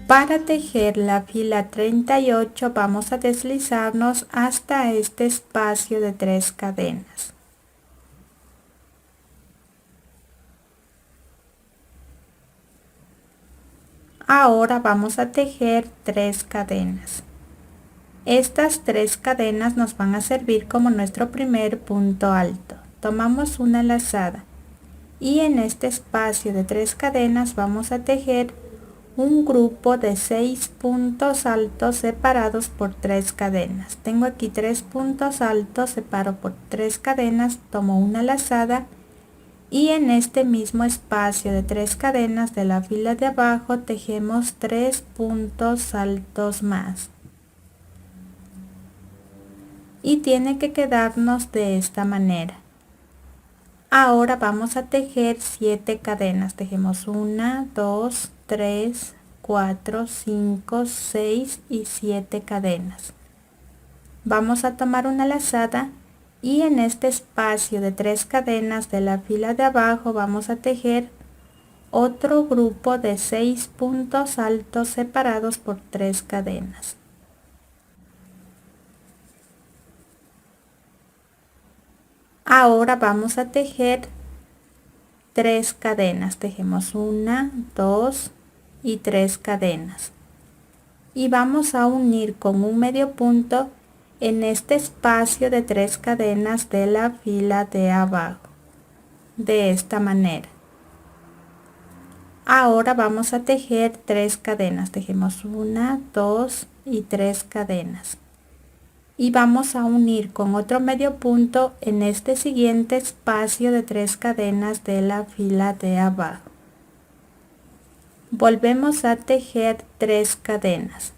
Para tejer la fila 38 vamos a deslizarnos hasta este espacio de 3 cadenas. Ahora vamos a tejer 3 cadenas. Estas 3 cadenas nos van a servir como nuestro primer punto alto. Tomamos una lazada y en este espacio de 3 cadenas vamos a tejer un grupo de 6 puntos altos separados por 3 cadenas. Tengo aquí 3 puntos altos, separo por 3 cadenas, tomo una lazada y en este mismo espacio de 3 cadenas de la fila de abajo tejemos 3 puntos altos más. Y tiene que quedarnos de esta manera. Ahora vamos a tejer 7 cadenas. Tejemos 1, 2, 3, 4, 5, 6 y 7 cadenas. Vamos a tomar una lazada y en este espacio de 3 cadenas de la fila de abajo vamos a tejer otro grupo de 6 puntos altos separados por 3 cadenas. Ahora vamos a tejer 3 cadenas. Tejemos 1, 2 y 3 cadenas. Y vamos a unir con un medio punto en este espacio de 3 cadenas de la fila de abajo. De esta manera. Ahora vamos a tejer 3 cadenas. Tejemos 1, 2 y 3 cadenas. Y vamos a unir con otro medio punto en este siguiente espacio de 3 cadenas de la fila de abajo. Volvemos a tejer 3 cadenas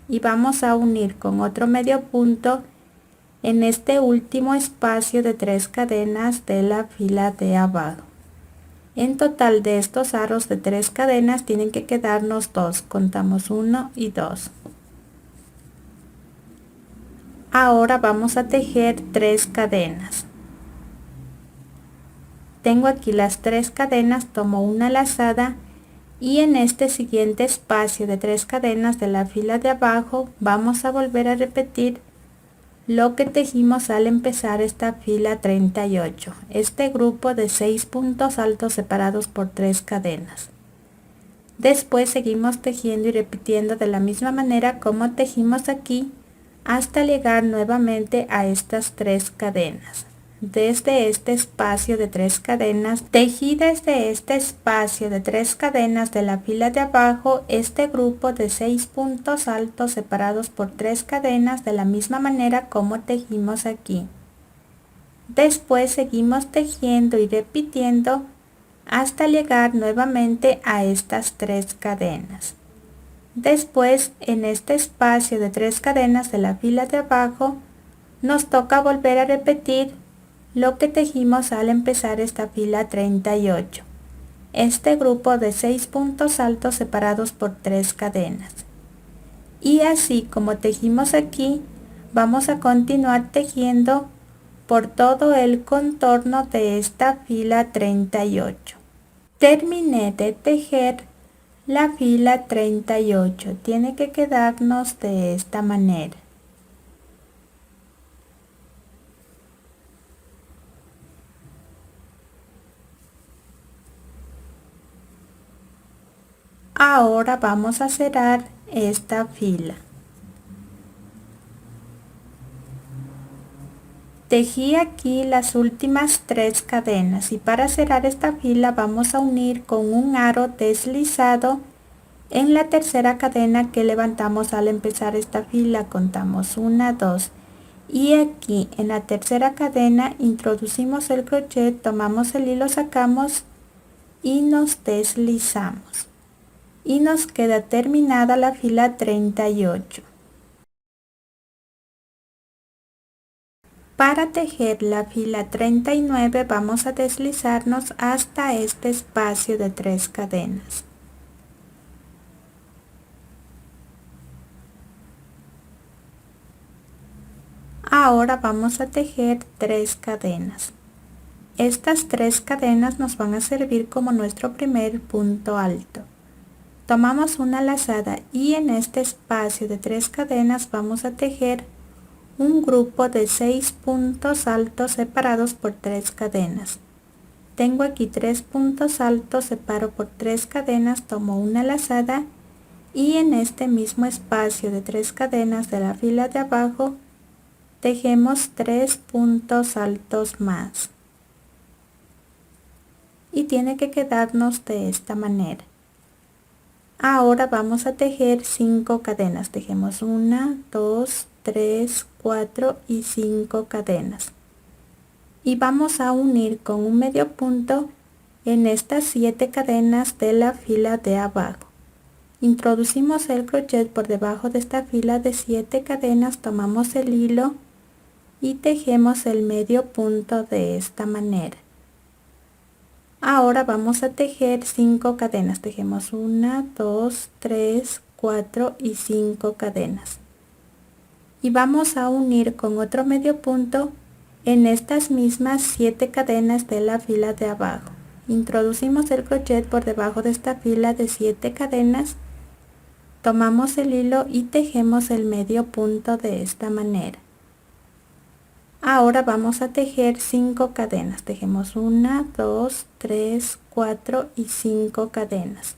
y vamos a unir con otro medio punto en este último espacio de 3 cadenas de la fila de abajo. En total de estos aros de 3 cadenas tienen que quedarnos 2, contamos 1 y 2. Ahora vamos a tejer 3 cadenas. Tengo aquí las 3 cadenas, tomo una lazada y en este siguiente espacio de 3 cadenas de la fila de abajo vamos a volver a repetir lo que tejimos al empezar esta fila 38, este grupo de 6 puntos altos separados por 3 cadenas. Después seguimos tejiendo y repitiendo de la misma manera como tejimos aquí hasta llegar nuevamente a estas 3 cadenas. Desde este espacio de 3 cadenas, tejí desde este espacio de 3 cadenas de la fila de abajo este grupo de 6 puntos altos separados por 3 cadenas de la misma manera como tejimos aquí. Después seguimos tejiendo y repitiendo hasta llegar nuevamente a estas 3 cadenas. Después, en este espacio de 3 cadenas de la fila de abajo, nos toca volver a repetir lo que tejimos al empezar esta fila 38. Este grupo de 6 puntos altos separados por 3 cadenas. Y así como tejimos aquí, vamos a continuar tejiendo por todo el contorno de esta fila 38. Terminé de tejer la fila 38, tiene que quedarnos de esta manera. Ahora vamos a cerrar esta fila. Tejí aquí las últimas 3 cadenas y para cerrar esta fila vamos a unir con un aro deslizado en la tercera cadena que levantamos al empezar esta fila. Contamos 1, 2 Y aquí en la tercera cadena introducimos el crochet, tomamos el hilo, sacamos y nos deslizamos. Y nos queda terminada la fila 38. Para tejer la fila 39 vamos a deslizarnos hasta este espacio de 3 cadenas. Ahora vamos a tejer 3 cadenas. Estas 3 cadenas nos van a servir como nuestro primer punto alto. Tomamos una lazada y en este espacio de 3 cadenas vamos a tejer un grupo de 6 puntos altos separados por 3 cadenas. Tengo aquí 3 puntos altos, separo por 3 cadenas, tomo una lazada y en este mismo espacio de 3 cadenas de la fila de abajo tejemos 3 puntos altos más. Y tiene que quedarnos de esta manera. Ahora vamos a tejer 5 cadenas. Tejemos 1, 2, 3, 4 y 5 cadenas. Y vamos a unir con un medio punto en estas 7 cadenas de la fila de abajo. Introducimos el crochet por debajo de esta fila de 7 cadenas, tomamos el hilo y tejemos el medio punto de esta manera. Ahora vamos a tejer 5 cadenas. Tejemos 1, 2, 3, 4 y 5 cadenas. Y vamos a unir con otro medio punto en estas mismas 7 cadenas de la fila de abajo. Introducimos el crochet por debajo de esta fila de 7 cadenas, tomamos el hilo y tejemos el medio punto de esta manera. Ahora vamos a tejer 5 cadenas. Tejemos 1, 2, 3, 4 y 5 cadenas.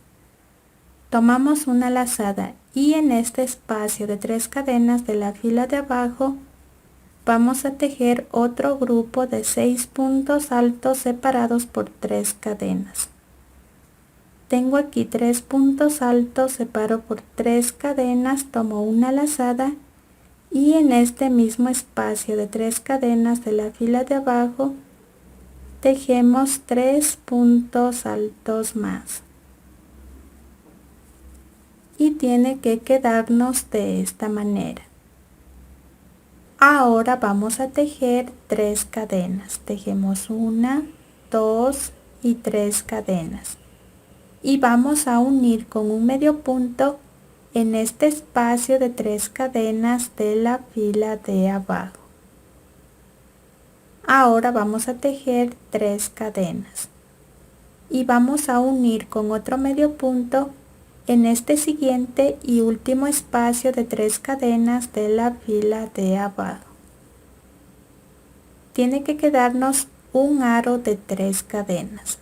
Tomamos una lazada y en este espacio de 3 cadenas de la fila de abajo vamos a tejer otro grupo de 6 puntos altos separados por 3 cadenas. Tengo aquí 3 puntos altos, separo por 3 cadenas, tomo una lazada y en este mismo espacio de 3 cadenas de la fila de abajo tejemos 3 puntos altos más. Y tiene que quedarnos de esta manera. Ahora vamos a tejer 3 cadenas. Tejemos 1, 2 y 3 cadenas. Y vamos a unir con un medio punto en este espacio de 3 cadenas de la fila de abajo. Ahora vamos a tejer 3 cadenas. Y vamos a unir con otro medio punto en este siguiente y último espacio de 3 cadenas de la fila de abajo. Tiene que quedarnos un aro de 3 cadenas.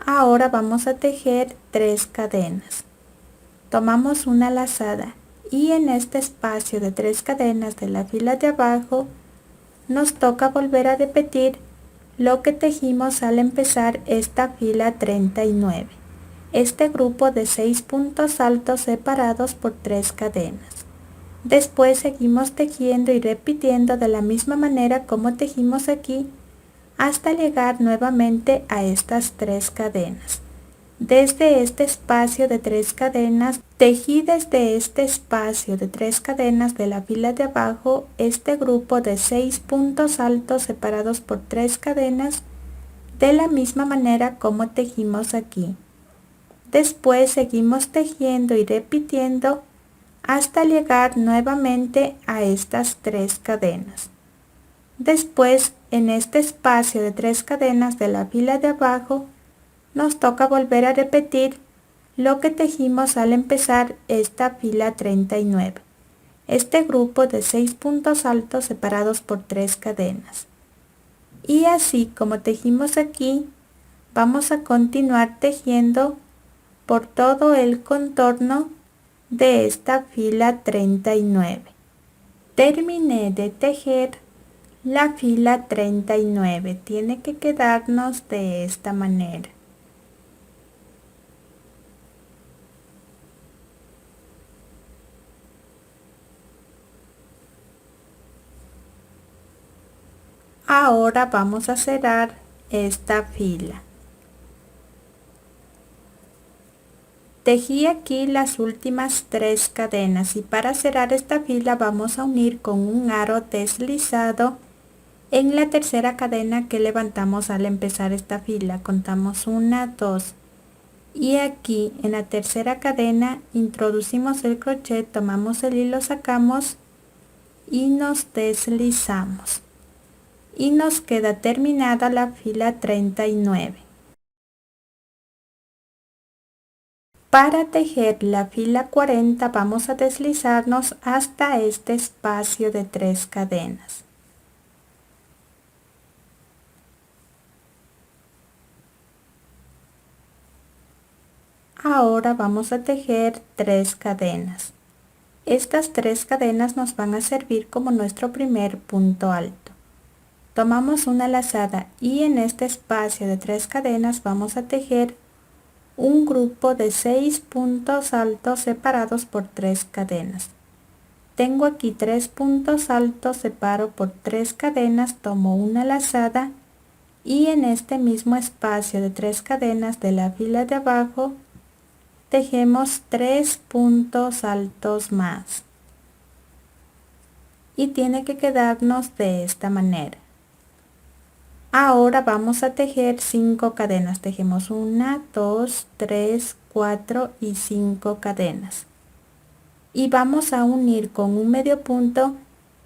Ahora vamos a tejer 3 cadenas. Tomamos una lazada y en este espacio de 3 cadenas de la fila de abajo nos toca volver a repetir lo que tejimos al empezar esta fila 39. Este grupo de 6 puntos altos separados por 3 cadenas. Después seguimos tejiendo y repitiendo de la misma manera como tejimos aquí hasta llegar nuevamente a estas 3 cadenas. Desde este espacio de 3 cadenas, tejí desde este espacio de 3 cadenas de la fila de abajo este grupo de 6 puntos altos separados por 3 cadenas de la misma manera como tejimos aquí. Después seguimos tejiendo y repitiendo hasta llegar nuevamente a estas 3 cadenas. Después, en este espacio de 3 cadenas de la fila de abajo, nos toca volver a repetir lo que tejimos al empezar esta fila 39. Este grupo de 6 puntos altos separados por 3 cadenas. Y así como tejimos aquí, vamos a continuar tejiendo por todo el contorno de esta fila 39. Terminé de tejer la fila 39. Tiene que quedarnos de esta manera. Ahora vamos a cerrar esta fila. Tejí aquí las últimas 3 cadenas y para cerrar esta fila vamos a unir con un aro deslizado en la tercera cadena que levantamos al empezar esta fila. Contamos 1, 2 y aquí en la tercera cadena introducimos el crochet, tomamos el hilo, sacamos y nos deslizamos y nos queda terminada la fila 39. Para tejer la fila 40 vamos a deslizarnos hasta este espacio de 3 cadenas. Ahora vamos a tejer 3 cadenas. Estas 3 cadenas nos van a servir como nuestro primer punto alto. Tomamos una lazada y en este espacio de 3 cadenas vamos a tejer un grupo de 6 puntos altos separados por 3 cadenas. Tengo aquí 3 puntos altos, separo por 3 cadenas, tomo una lazada y en este mismo espacio de 3 cadenas de la fila de abajo tejemos 3 puntos altos más y tiene que quedarnos de esta manera. Ahora vamos a tejer 5 cadenas. Tejemos 1, 2, 3, 4 y 5 cadenas. Y vamos a unir con un medio punto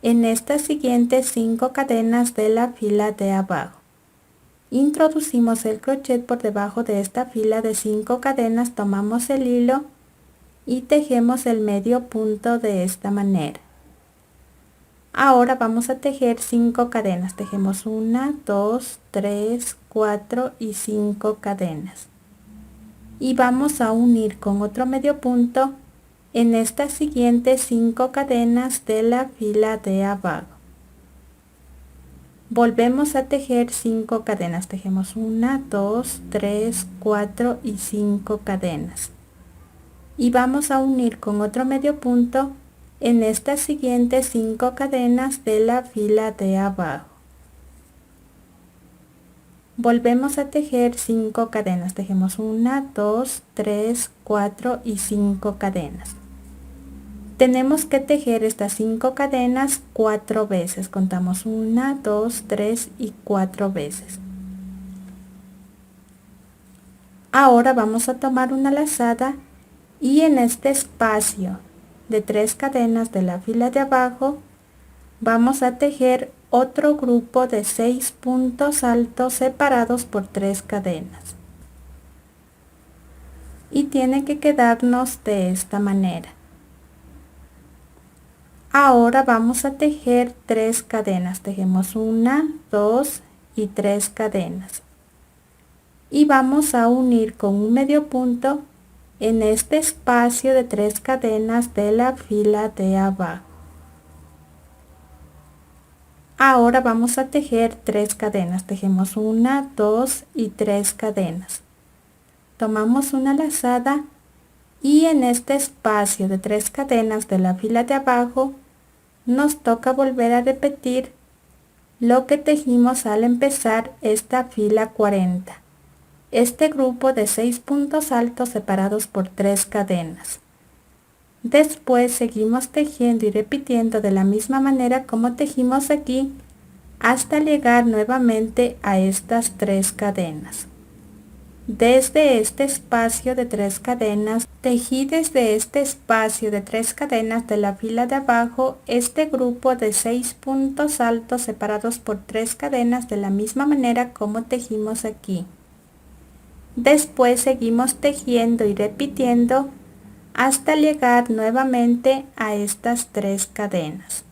en estas siguientes 5 cadenas de la fila de abajo. Introducimos el crochet por debajo de esta fila de 5 cadenas, tomamos el hilo y tejemos el medio punto de esta manera. Ahora vamos a tejer 5 cadenas. Tejemos 1, 2, 3, 4 y 5 cadenas. Y vamos a unir con otro medio punto en estas siguientes 5 cadenas de la fila de abajo. Volvemos a tejer 5 cadenas. Tejemos 1, 2, 3, 4 y 5 cadenas. Y vamos a unir con otro medio punto en estas siguientes 5 cadenas de la fila de abajo. Volvemos a tejer 5 cadenas. Tejemos 1, 2, 3, 4 y 5 cadenas. Tenemos que tejer estas 5 cadenas 4 veces. Contamos 1, 2, 3 y 4 veces. Ahora vamos a tomar una lazada y en este espacio de 3 cadenas de la fila de abajo vamos a tejer otro grupo de 6 puntos altos separados por 3 cadenas y tiene que quedarnos de esta manera. Ahora vamos a tejer 3 cadenas. Tejemos 1, 2 y 3 cadenas y vamos a unir con un medio punto en este espacio de 3 cadenas de la fila de abajo. Ahora vamos a tejer 3 cadenas. Tejemos 1, 2 y 3 cadenas. Tomamos una lazada y en este espacio de 3 cadenas de la fila de abajo nos toca volver a repetir lo que tejimos al empezar esta fila 40. Este grupo de 6 puntos altos separados por 3 cadenas. Después seguimos tejiendo y repitiendo de la misma manera como tejimos aquí hasta llegar nuevamente a estas 3 cadenas. Desde este espacio de 3 cadenas, tejí desde este espacio de 3 cadenas de la fila de abajo este grupo de 6 puntos altos separados por 3 cadenas de la misma manera como tejimos aquí. Después seguimos tejiendo y repitiendo hasta llegar nuevamente a estas 3 cadenas.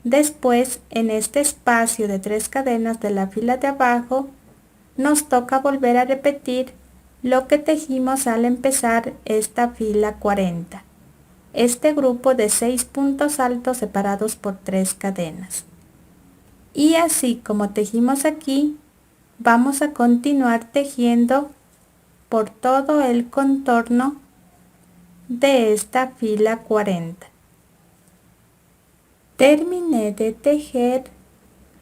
Después, en este espacio de 3 cadenas de la fila de abajo, nos toca volver a repetir lo que tejimos al empezar esta fila 40. Este grupo de 6 puntos altos separados por 3 cadenas. Y así como tejimos aquí, vamos a continuar tejiendo por todo el contorno de esta fila 40. Terminé de tejer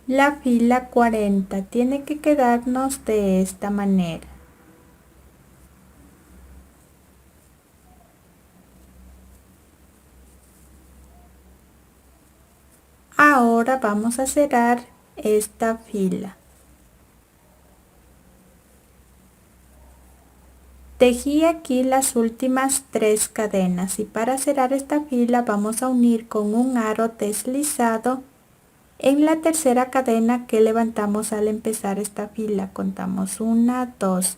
La fila 40 tiene que quedarnos de esta manera. Ahora vamos a cerrar esta fila. Tejí aquí las últimas 3 cadenas y para cerrar esta fila vamos a unir con un aro deslizado en la tercera cadena que levantamos al empezar esta fila. Contamos 1, 2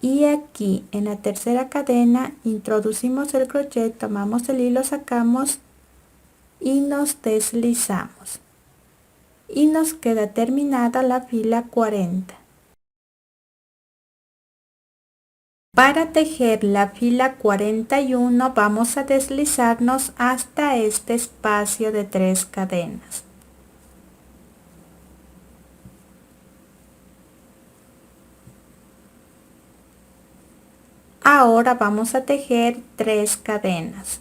y aquí en la tercera cadena introducimos el crochet, tomamos el hilo, sacamos y nos deslizamos y nos queda terminada la fila 40. Para tejer la fila 41 vamos a deslizarnos hasta este espacio de 3 cadenas. Ahora vamos a tejer 3 cadenas.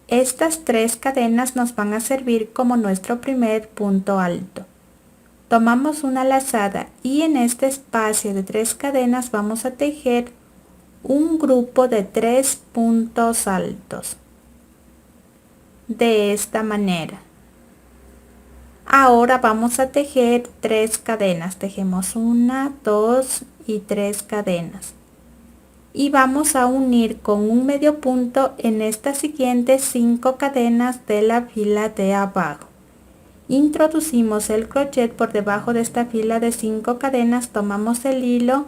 Estas 3 cadenas nos van a servir como nuestro primer punto alto. Tomamos una lazada y en este espacio de 3 cadenas vamos a tejer un grupo de 3 puntos altos. De esta manera. Ahora vamos a tejer 3 cadenas. Tejemos 1, 2 y 3 cadenas. Y vamos a unir con un medio punto en estas siguientes 5 cadenas de la fila de abajo. Introducimos el crochet por debajo de esta fila de 5 cadenas, tomamos el hilo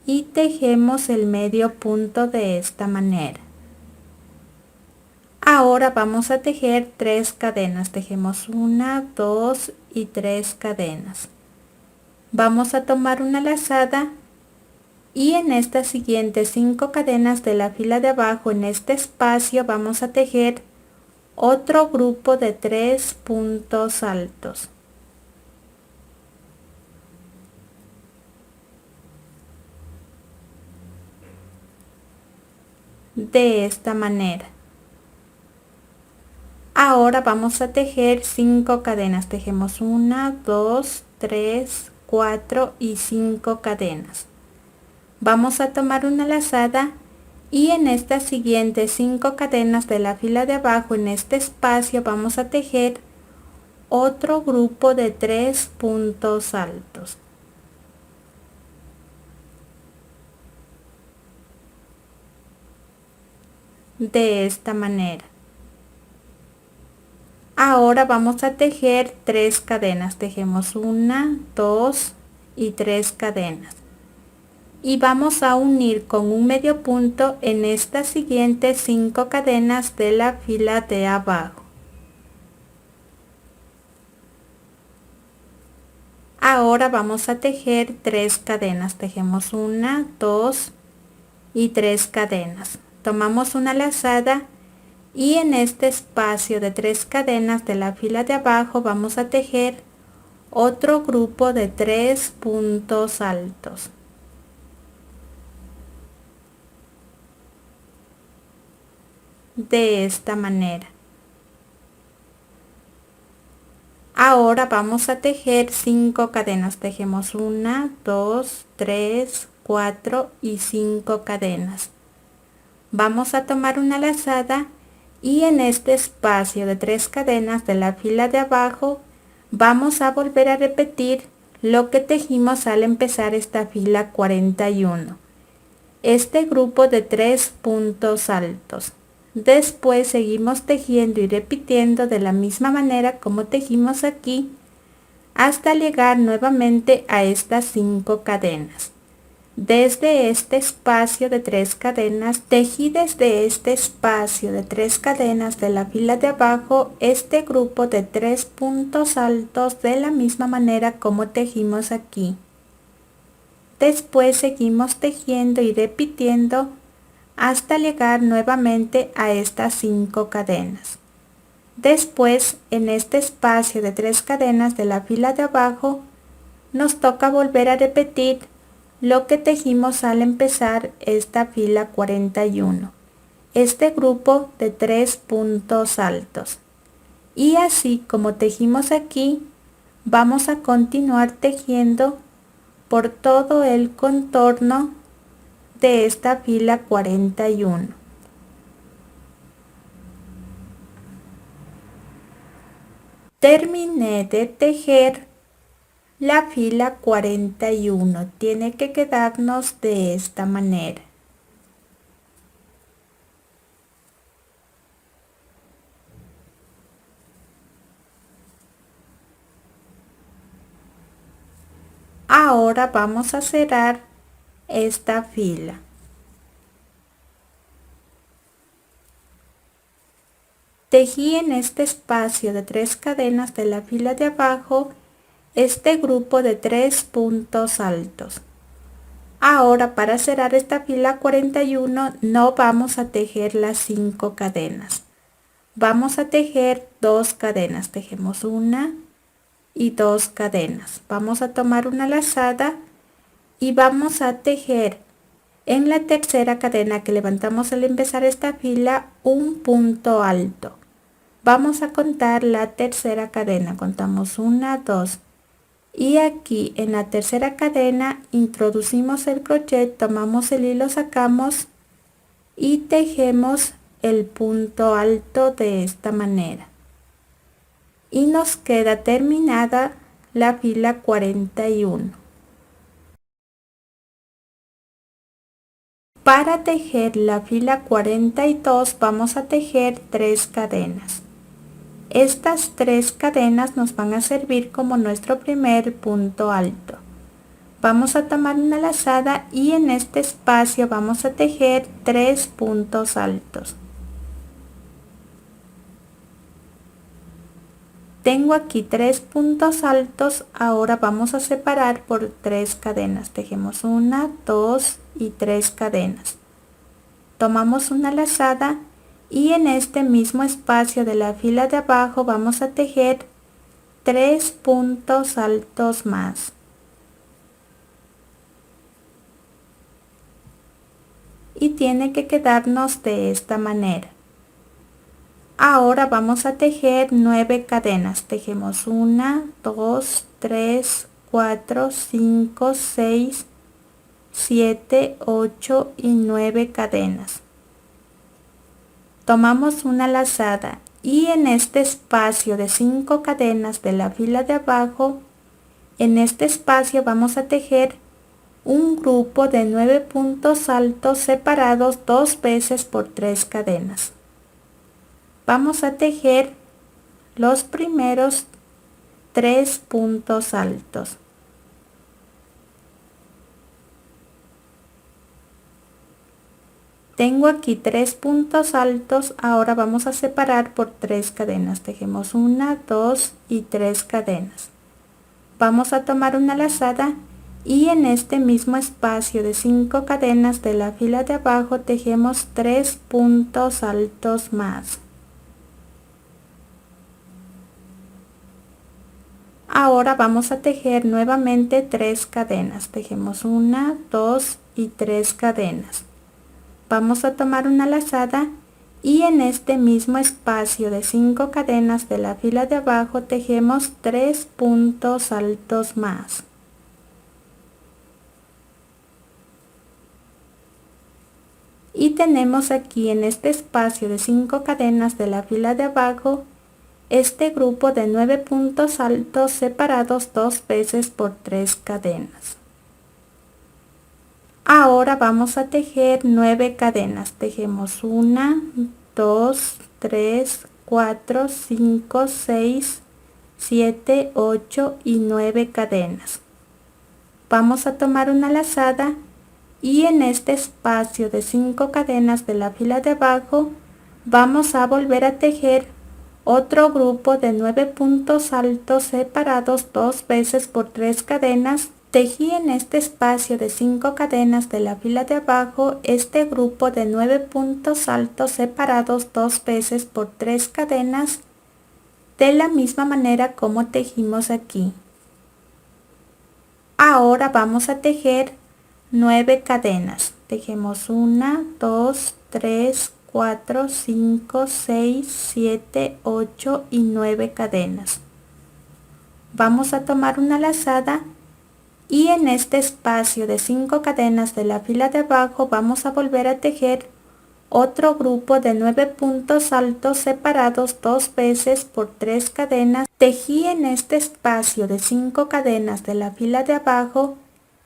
y tejemos el medio punto de esta manera. Ahora vamos a tejer 3 cadenas, tejemos 1, 2 y 3 cadenas. Vamos a tomar una lazada y en estas siguientes 5 cadenas de la fila de abajo, en este espacio vamos a tejer otro grupo de 3 puntos altos. De esta manera. Ahora vamos a tejer 5 cadenas, tejemos 1, 2, 3, 4 y 5 cadenas. Vamos a tomar una lazada y en estas siguientes 5 cadenas de la fila de abajo, en este espacio vamos a tejer otro grupo de 3 puntos altos. De esta manera. Ahora vamos a tejer 3 cadenas, tejemos 1, 2 y 3 cadenas. Y vamos a unir con un medio punto en estas siguientes 5 cadenas de la fila de abajo. Ahora vamos a tejer 3 cadenas, tejemos 1, 2 y 3 cadenas. Tomamos una lazada y en este espacio de 3 cadenas de la fila de abajo vamos a tejer otro grupo de 3 puntos altos. De esta manera. Ahora vamos a tejer 5 cadenas, tejemos 1, 2, 3, 4 y 5 cadenas. Vamos a tomar una lazada y en este espacio de 3 cadenas de la fila de abajo vamos a volver a repetir lo que tejimos al empezar esta fila 41. Este grupo de 3 puntos altos. Después seguimos tejiendo y repitiendo de la misma manera como tejimos aquí hasta llegar nuevamente a estas 5 cadenas. Desde este espacio de 3 cadenas, tejí desde este espacio de 3 cadenas de la fila de abajo este grupo de 3 puntos altos de la misma manera como tejimos aquí. Después seguimos tejiendo y repitiendo hasta llegar nuevamente a estas 5 cadenas. Después, en este espacio de 3 cadenas de la fila de abajo, nos toca volver a repetir lo que tejimos al empezar esta fila 41. Este grupo de 3 puntos altos. Y así como tejimos aquí, Vamos a continuar tejiendo por todo el contorno de esta fila 41. Terminé de tejer la fila 41. Tiene que quedarnos de esta manera. Ahora vamos a cerrar esta fila. Tejí en este espacio de 3 cadenas de la fila de abajo este grupo de 3 puntos altos. Ahora para cerrar esta fila 41 no vamos a tejer las 5 cadenas. Vamos a tejer 2 cadenas. Tejemos una y 2 cadenas. Vamos a tomar una lazada y vamos a tejer en la tercera cadena que levantamos al empezar esta fila un punto alto. Vamos a contar la tercera cadena. Contamos 1, 2 y aquí en la tercera cadena introducimos el crochet, tomamos el hilo, sacamos y tejemos el punto alto de esta manera y nos queda terminada la fila 41. Para tejer la fila 42 vamos a tejer 3 cadenas. Estas 3 cadenas nos van a servir como nuestro primer punto alto. Vamos a tomar una lazada y en este espacio vamos a tejer 3 puntos altos. Tengo aquí 3 puntos altos, ahora vamos a separar por 3 cadenas. Tejemos 1, 2 y 3 cadenas. Tomamos una lazada y en este mismo espacio de la fila de abajo vamos a tejer 3 puntos altos más. Y tiene que quedarnos de esta manera. Ahora vamos a tejer 9 cadenas. Tejemos 1, 2, 3, 4, 5, 6, 7, 8 y 9 cadenas. Tomamos una lazada y en este espacio de 5 cadenas de la fila de abajo, en este espacio vamos a tejer un grupo de 9 puntos altos separados 2 veces por 3 cadenas. Vamos a tejer los primeros 3 puntos altos. Tengo aquí 3 puntos altos, ahora vamos a separar por 3 cadenas. Tejemos 1, 2 y 3 cadenas. Vamos a tomar una lazada y en este mismo espacio de 5 cadenas de la fila de abajo tejemos 3 puntos altos más. Ahora vamos a tejer nuevamente 3 cadenas. Tejemos 1, 2 y 3 cadenas. Vamos a tomar una lazada y en este mismo espacio de 5 cadenas de la fila de abajo tejemos 3 puntos altos más. Y tenemos aquí en este espacio de 5 cadenas de la fila de abajo este grupo de 9 puntos altos separados 2 veces por 3 cadenas. Ahora vamos a tejer 9 cadenas. Tejemos 1, 2, 3, 4, 5, 6, 7, 8 y 9 cadenas. Vamos a tomar una lazada y en este espacio de 5 cadenas de la fila de abajo vamos a volver a tejer otro grupo de 9 puntos altos separados 2 veces por 3 cadenas. Tejí en este espacio de 5 cadenas de la fila de abajo este grupo de 9 puntos altos separados 2 veces por 3 cadenas de la misma manera como tejimos aquí. Ahora vamos a tejer 9 cadenas. Tejemos 1, 2, 3, 4, 5, 6, 7, 8 y 9 cadenas. vamos a tomar una lazada y en este espacio de 5 cadenas de la fila de abajo vamos a volver a tejer otro grupo de 9 puntos altos separados 2 veces por 3 cadenas. Tejí en este espacio de 5 cadenas de la fila de abajo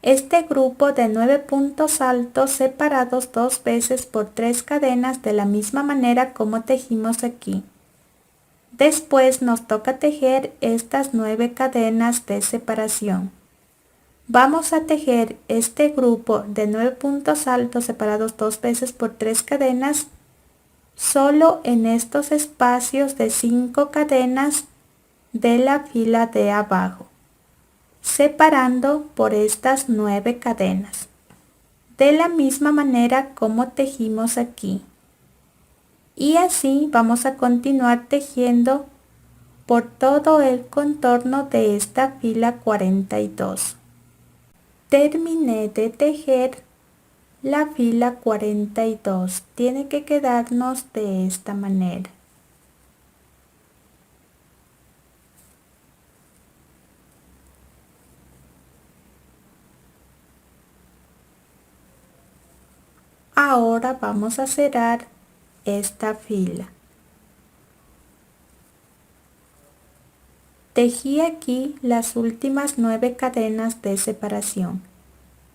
este grupo de 9 puntos altos separados 2 veces por 3 cadenas de la misma manera como tejimos aquí. Después nos toca tejer estas 9 cadenas de separación. Vamos a tejer este grupo de 9 puntos altos separados 2 veces por 3 cadenas solo en estos espacios de 5 cadenas de la fila de abajo, separando por estas 9 cadenas, de la misma manera como tejimos aquí. Y así vamos a continuar tejiendo por todo el contorno de esta fila 42. Terminé de tejer la fila 42. Tiene que quedarnos de esta manera. Ahora vamos a cerrar esta fila. Tejí aquí las últimas 9 cadenas de separación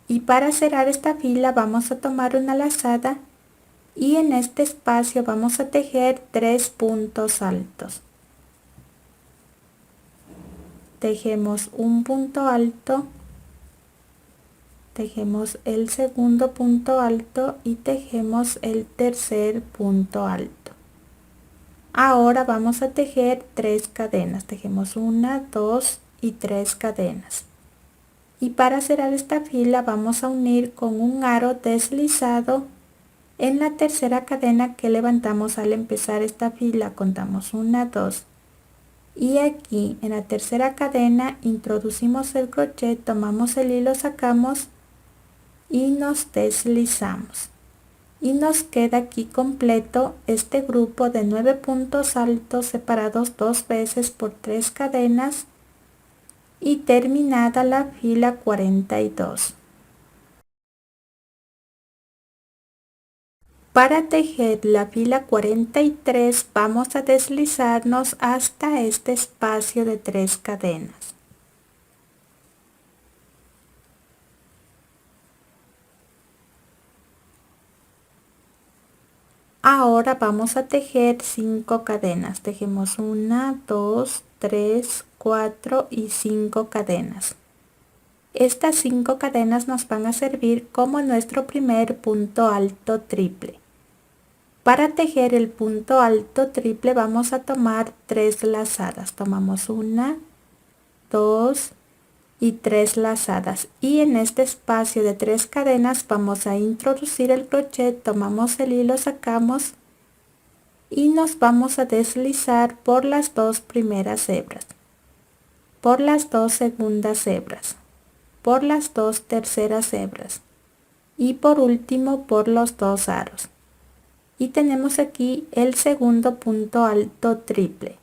y para cerrar esta fila vamos a tomar una lazada y en este espacio vamos a tejer 3 puntos altos. Tejemos un punto alto, tejemos el segundo punto alto y tejemos el tercer punto alto. Ahora vamos a tejer 3 cadenas, tejemos 1, 2 y 3 cadenas. Y para cerrar esta fila vamos a unir con un aro deslizado en la tercera cadena que levantamos al empezar esta fila. Contamos 1, 2 y aquí en la tercera cadena introducimos el crochet, tomamos el hilo, sacamos y nos deslizamos. Y nos queda aquí completo este grupo de 9 puntos altos separados 2 veces por 3 cadenas y terminada la fila 42. Para tejer la fila 43 vamos a deslizarnos hasta este espacio de 3 cadenas. Ahora vamos a tejer 5 cadenas. Tejemos 1, 2, 3, 4 y 5 cadenas. Estas 5 cadenas nos van a servir como nuestro primer punto alto triple. Para tejer el punto alto triple vamos a tomar 3 lazadas. Tomamos 1, 2 y 3 lazadas. Y en este espacio de 3 cadenas vamos a introducir el crochet, tomamos el hilo, sacamos y nos vamos a deslizar por las 2 primeras hebras, por las 2 segundas hebras, por las 2 terceras hebras y por último por los 2 aros. Y tenemos aquí el segundo punto alto triple.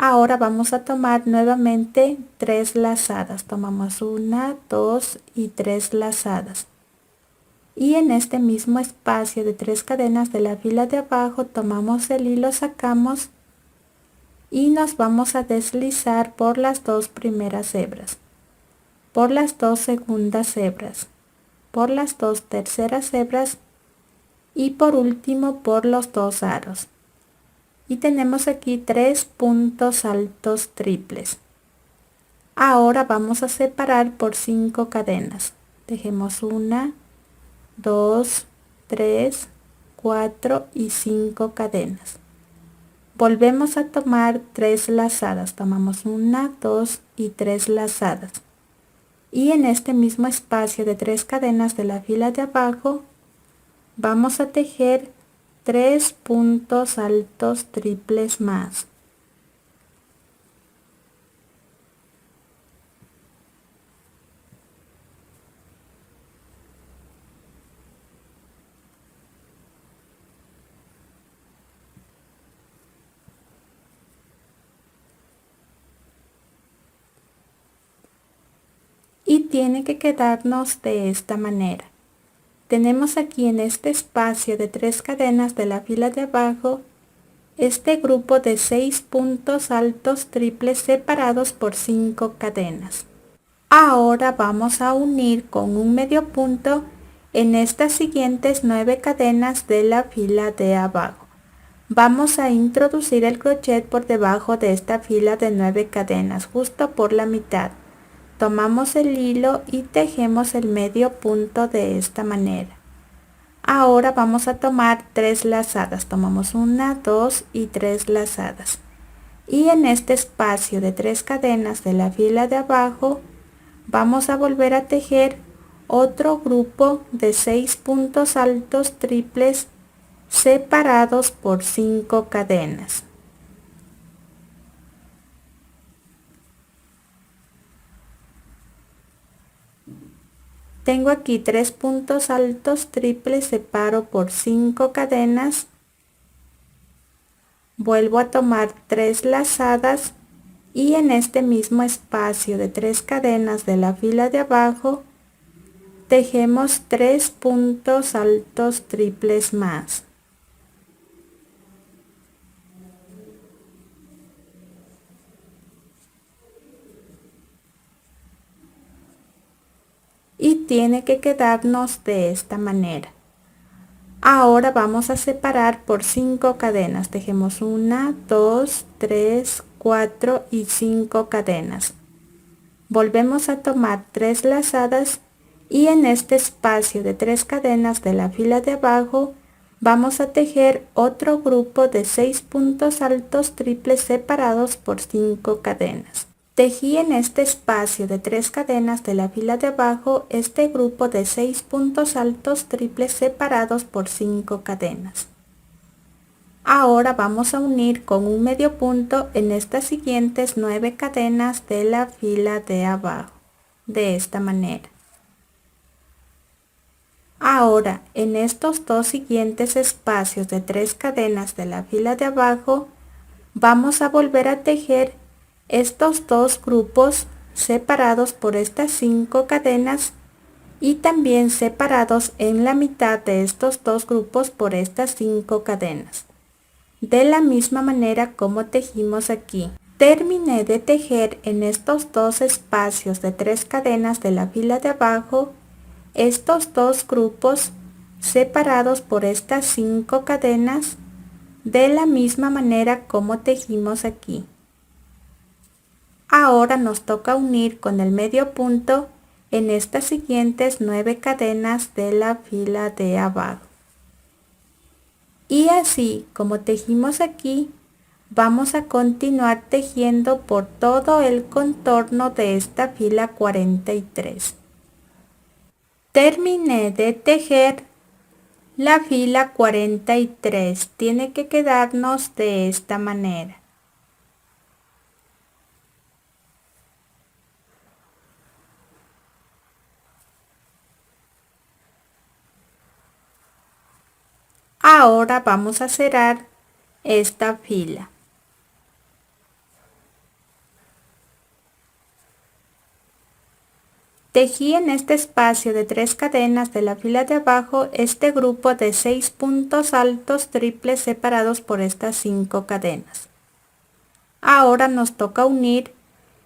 Ahora vamos a tomar nuevamente 3 lazadas. Tomamos 1, 2 y 3 lazadas. Y en este mismo espacio de 3 cadenas de la fila de abajo tomamos el hilo, sacamos y nos vamos a deslizar por las 2 primeras hebras, por las 2 segundas hebras, por las 2 terceras hebras y por último por los 2 aros. Y tenemos aquí 3 puntos altos triples. Ahora vamos a separar por 5 cadenas. Tejemos 1, 2, 3, 4 y 5 cadenas. Volvemos a tomar 3 lazadas. Tomamos 1, 2 y 3 lazadas. Y en este mismo espacio de 3 cadenas de la fila de abajo vamos a tejer 3 puntos altos triples más. tiene que quedarnos de esta manera. Tenemos aquí en este espacio de 3 cadenas de la fila de abajo este grupo de 6 puntos altos triples separados por 5 cadenas. Ahora vamos a unir con un medio punto en estas siguientes 9 cadenas de la fila de abajo. Vamos a introducir el crochet por debajo de esta fila de 9 cadenas, justo por la mitad. Tomamos el hilo y tejemos el medio punto de esta manera. Ahora vamos a tomar 3 lazadas. Tomamos 1, 2 y 3 lazadas. Y en este espacio de 3 cadenas de la fila de abajo, vamos a volver a tejer otro grupo de 6 puntos altos triples separados por 5 cadenas. Tengo aquí 3 puntos altos triples, separo por 5 cadenas, vuelvo a tomar 3 lazadas y en este mismo espacio de 3 cadenas de la fila de abajo tejemos 3 puntos altos triples más. Y tiene que quedarnos de esta manera. Ahora vamos a separar por 5 cadenas. Tejemos 1, 2, 3, 4 y 5 cadenas. Volvemos a tomar 3 lazadas y en este espacio de 3 cadenas de la fila de abajo vamos a tejer otro grupo de 6 puntos altos triples separados por 5 cadenas. Tejí en este espacio de 3 cadenas de la fila de abajo este grupo de 6 puntos altos triples separados por 5 cadenas. Ahora vamos a unir con un medio punto en estas siguientes 9 cadenas de la fila de abajo, de esta manera. Ahora en estos dos siguientes espacios de 3 cadenas de la fila de abajo vamos a volver a tejer estos dos grupos separados por estas 5 cadenas y también separados en la mitad de estos dos grupos por estas 5 cadenas, de la misma manera como tejimos aquí. Terminé de tejer en estos dos espacios de 3 cadenas de la fila de abajo estos dos grupos separados por estas 5 cadenas de la misma manera como tejimos aquí. Ahora nos toca unir con el medio punto en estas siguientes 9 cadenas de la fila de abajo. Y así como tejimos aquí, vamos a continuar tejiendo por todo el contorno de esta fila 43. Terminé de tejer la fila 43. Tiene que quedarnos de esta manera. Ahora vamos a cerrar esta fila. Tejí en este espacio de 3 cadenas de la fila de abajo este grupo de 6 puntos altos triples separados por estas 5 cadenas. Ahora nos toca unir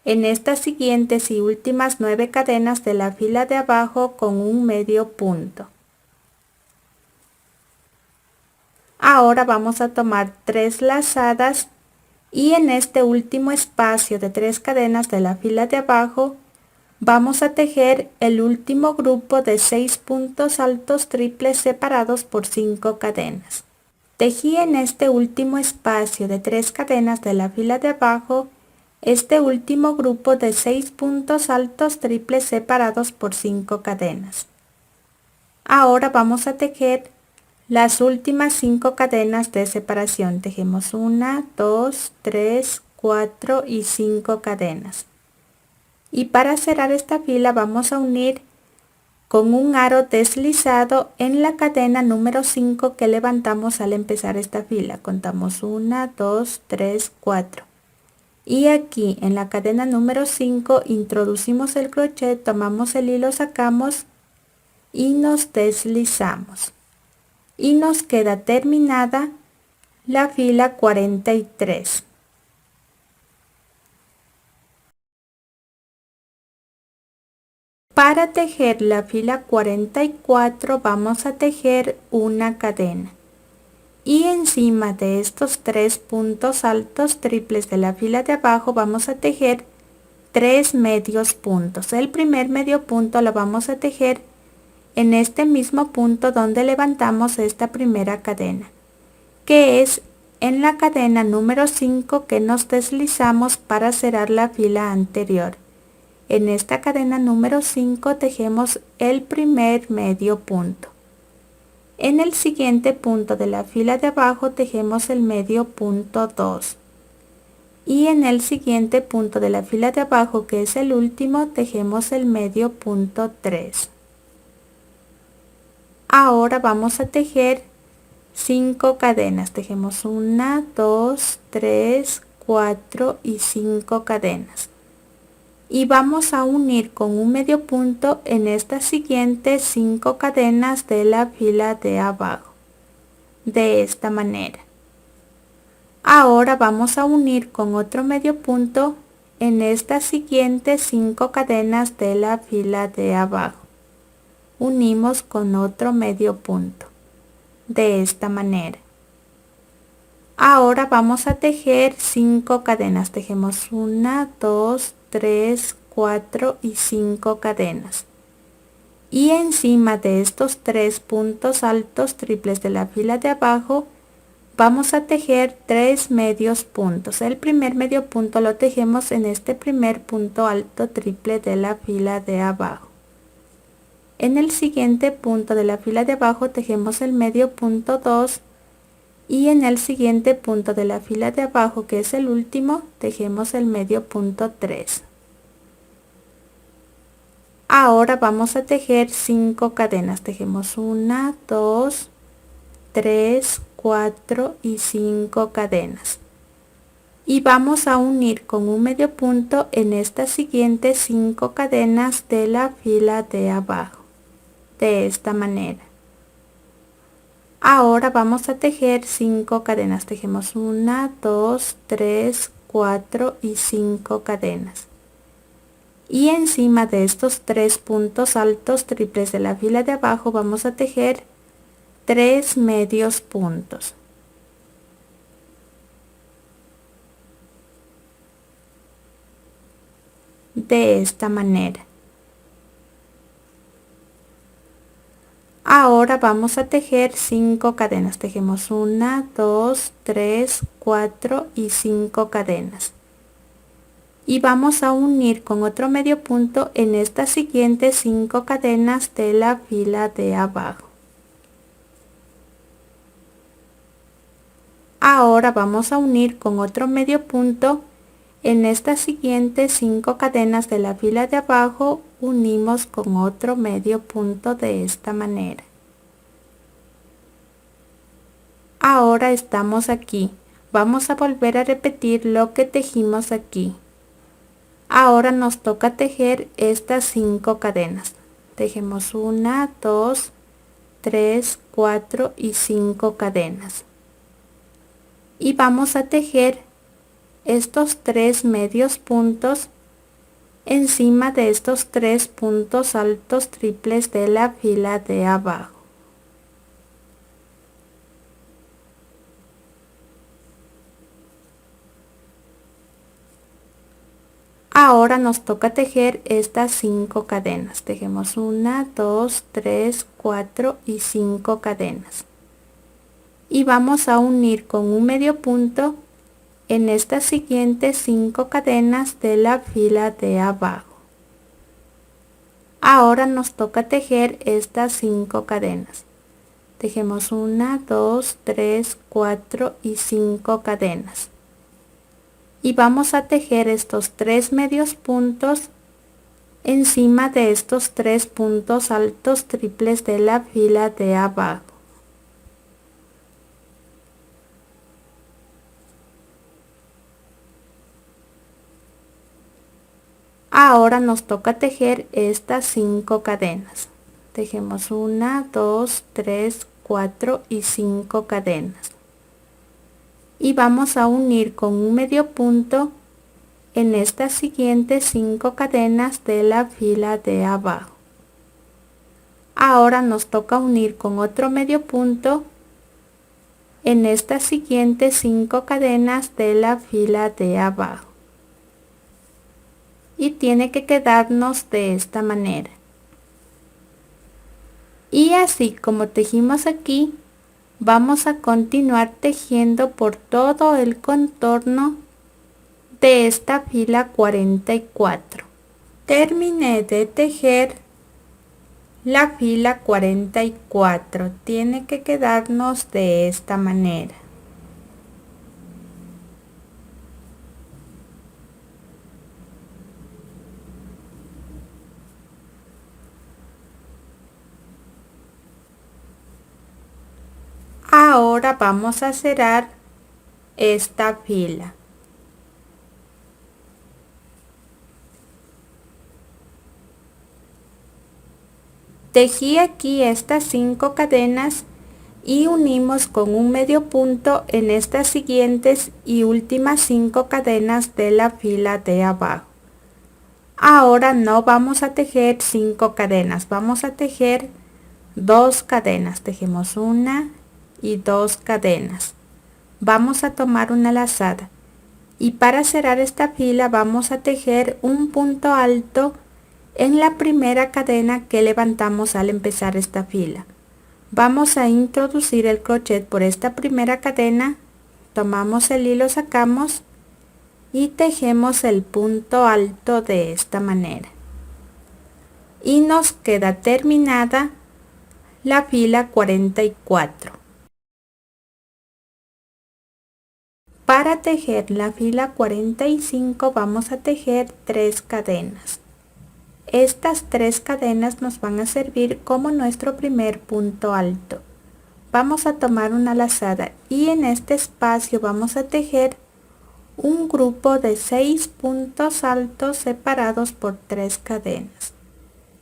en estas siguientes y últimas 9 cadenas de la fila de abajo con un medio punto. Ahora vamos a tomar 3 lazadas y en este último espacio de 3 cadenas de la fila de abajo vamos a tejer el último grupo de 6 puntos altos triples separados por 5 cadenas. Tejí en este último espacio de 3 cadenas de la fila de abajo este último grupo de 6 puntos altos triples separados por 5 cadenas. Ahora vamos a tejer las últimas 5 cadenas de separación. Tejemos 1, 2, 3, 4 y 5 cadenas. Y para cerrar esta fila vamos a unir con un aro deslizado en la cadena número 5 que levantamos al empezar esta fila. Contamos 1, 2, 3, 4. Y aquí en la cadena número 5 introducimos el crochet, tomamos el hilo, sacamos y nos deslizamos. Y nos queda terminada la fila 43. Para tejer la fila 44 vamos a tejer una cadena. Y encima de estos 3 puntos altos triples de la fila de abajo vamos a tejer 3 medios puntos. El primer medio punto lo vamos a tejer en este mismo punto donde levantamos esta primera cadena, que es en la cadena número 5 que nos deslizamos para cerrar la fila anterior. En esta cadena número 5 tejemos el primer medio punto. En el siguiente punto de la fila de abajo tejemos el medio punto 2. Y en el siguiente punto de la fila de abajo, que es el último, tejemos el medio punto 3. Ahora vamos a tejer 5 cadenas. Tejemos 1, 2, 3, 4 y 5 cadenas. Y vamos a unir con un medio punto en estas siguientes 5 cadenas de la fila de abajo, de esta manera. Ahora vamos a unir con otro medio punto en estas siguientes 5 cadenas de la fila de abajo. Unimos con otro medio punto, de esta manera. Ahora vamos a tejer 5 cadenas. Tejemos 1, 2, 3, 4 y 5 cadenas. Y encima de estos 3 puntos altos triples de la fila de abajo vamos a tejer 3 medios puntos. El primer medio punto lo tejemos en este primer punto alto triple de la fila de abajo. En el siguiente punto de la fila de abajo tejemos el medio punto 2 y en el siguiente punto de la fila de abajo, que es el último, tejemos el medio punto 3. Ahora vamos a tejer 5 cadenas. Tejemos 1, 2, 3, 4 y 5 cadenas. Y vamos a unir con un medio punto en estas siguientes 5 cadenas de la fila de abajo, de esta manera. Ahora vamos a tejer 5 cadenas. Tejemos 1, 2, 3, 4 y 5 cadenas. Y encima de estos 3 puntos altos triples de la fila de abajo vamos a tejer 3 medios puntos. De esta manera. Ahora vamos a tejer 5 cadenas. Tejemos 1, 2, 3, 4 y 5 cadenas. Y vamos a unir con otro medio punto en estas siguientes 5 cadenas de la fila de abajo. Ahora vamos a unir con otro medio punto en estas siguientes 5 cadenas de la fila de abajo, unimos con otro medio punto de esta manera. Ahora estamos aquí. Vamos a volver a repetir lo que tejimos aquí. Ahora nos toca tejer estas 5 cadenas. Tejemos 1, 2, 3, 4 y 5 cadenas. Y vamos a tejer estos 3 medios puntos encima de estos 3 puntos altos triples de la fila de abajo. Ahora nos toca tejer estas 5 cadenas. Tejemos 1, 2, 3, 4 y 5 cadenas. Y vamos a unir con un medio punto en estas siguientes 5 cadenas de la fila de abajo. Ahora nos toca tejer estas 5 cadenas. Tejemos 1, 2, 3, 4 y 5 cadenas. Y vamos a tejer estos 3 medios puntos encima de estos 3 puntos altos triples de la fila de abajo. Ahora nos toca tejer estas 5 cadenas. Tejemos 1, 2, 3, 4 y 5 cadenas. Y vamos a unir con un medio punto en estas siguientes 5 cadenas de la fila de abajo. Ahora nos toca unir con otro medio punto en estas siguientes 5 cadenas de la fila de abajo. Y tiene que quedarnos de esta manera. Y así como tejimos aquí, vamos a continuar tejiendo por todo el contorno de esta fila 44. Terminé de tejer la fila 44. Tiene que quedarnos de esta manera. Ahora vamos a cerrar esta fila. Tejí aquí estas 5 cadenas y unimos con un medio punto en estas siguientes y últimas 5 cadenas de la fila de abajo. Ahora no vamos a tejer 5 cadenas, vamos a tejer 2 cadenas. Tejemos 1 y 2 cadenas. Vamos a tomar una lazada y para cerrar esta fila vamos a tejer un punto alto en la primera cadena que levantamos al empezar esta fila. Vamos a introducir el crochet por esta primera cadena, tomamos el hilo, sacamos y tejemos el punto alto de esta manera. Y nos queda terminada la fila 44. Para tejer la fila 45 vamos a tejer 3 cadenas. Estas 3 cadenas nos van a servir como nuestro primer punto alto. Vamos a tomar una lazada y en este espacio vamos a tejer un grupo de 6 puntos altos separados por 3 cadenas.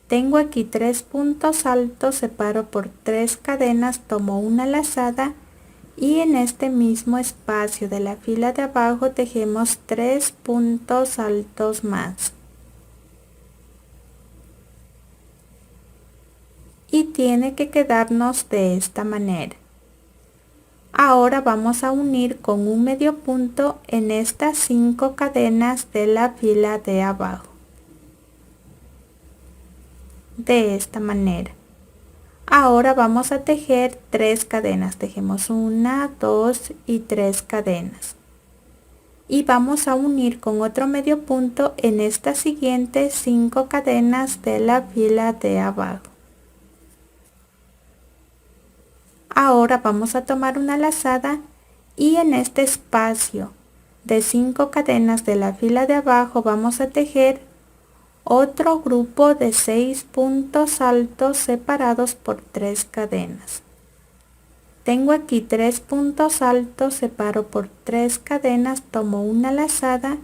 Tengo aquí 3 puntos altos, separo por 3 cadenas, tomo una lazada y en este mismo espacio de la fila de abajo tejemos 3 puntos altos más. Y tiene que quedarnos de esta manera. Ahora vamos a unir con un medio punto en estas 5 cadenas de la fila de abajo. De esta manera. Ahora vamos a tejer 3 cadenas. Tejemos 1, 2 y 3 cadenas. Y vamos a unir con otro medio punto en estas siguientes 5 cadenas de la fila de abajo. Ahora vamos a tomar una lazada y en este espacio de 5 cadenas de la fila de abajo vamos a tejer otro grupo de 6 puntos altos separados por 3 cadenas. Tengo aquí 3 puntos altos, separo por 3 cadenas, tomo una lazada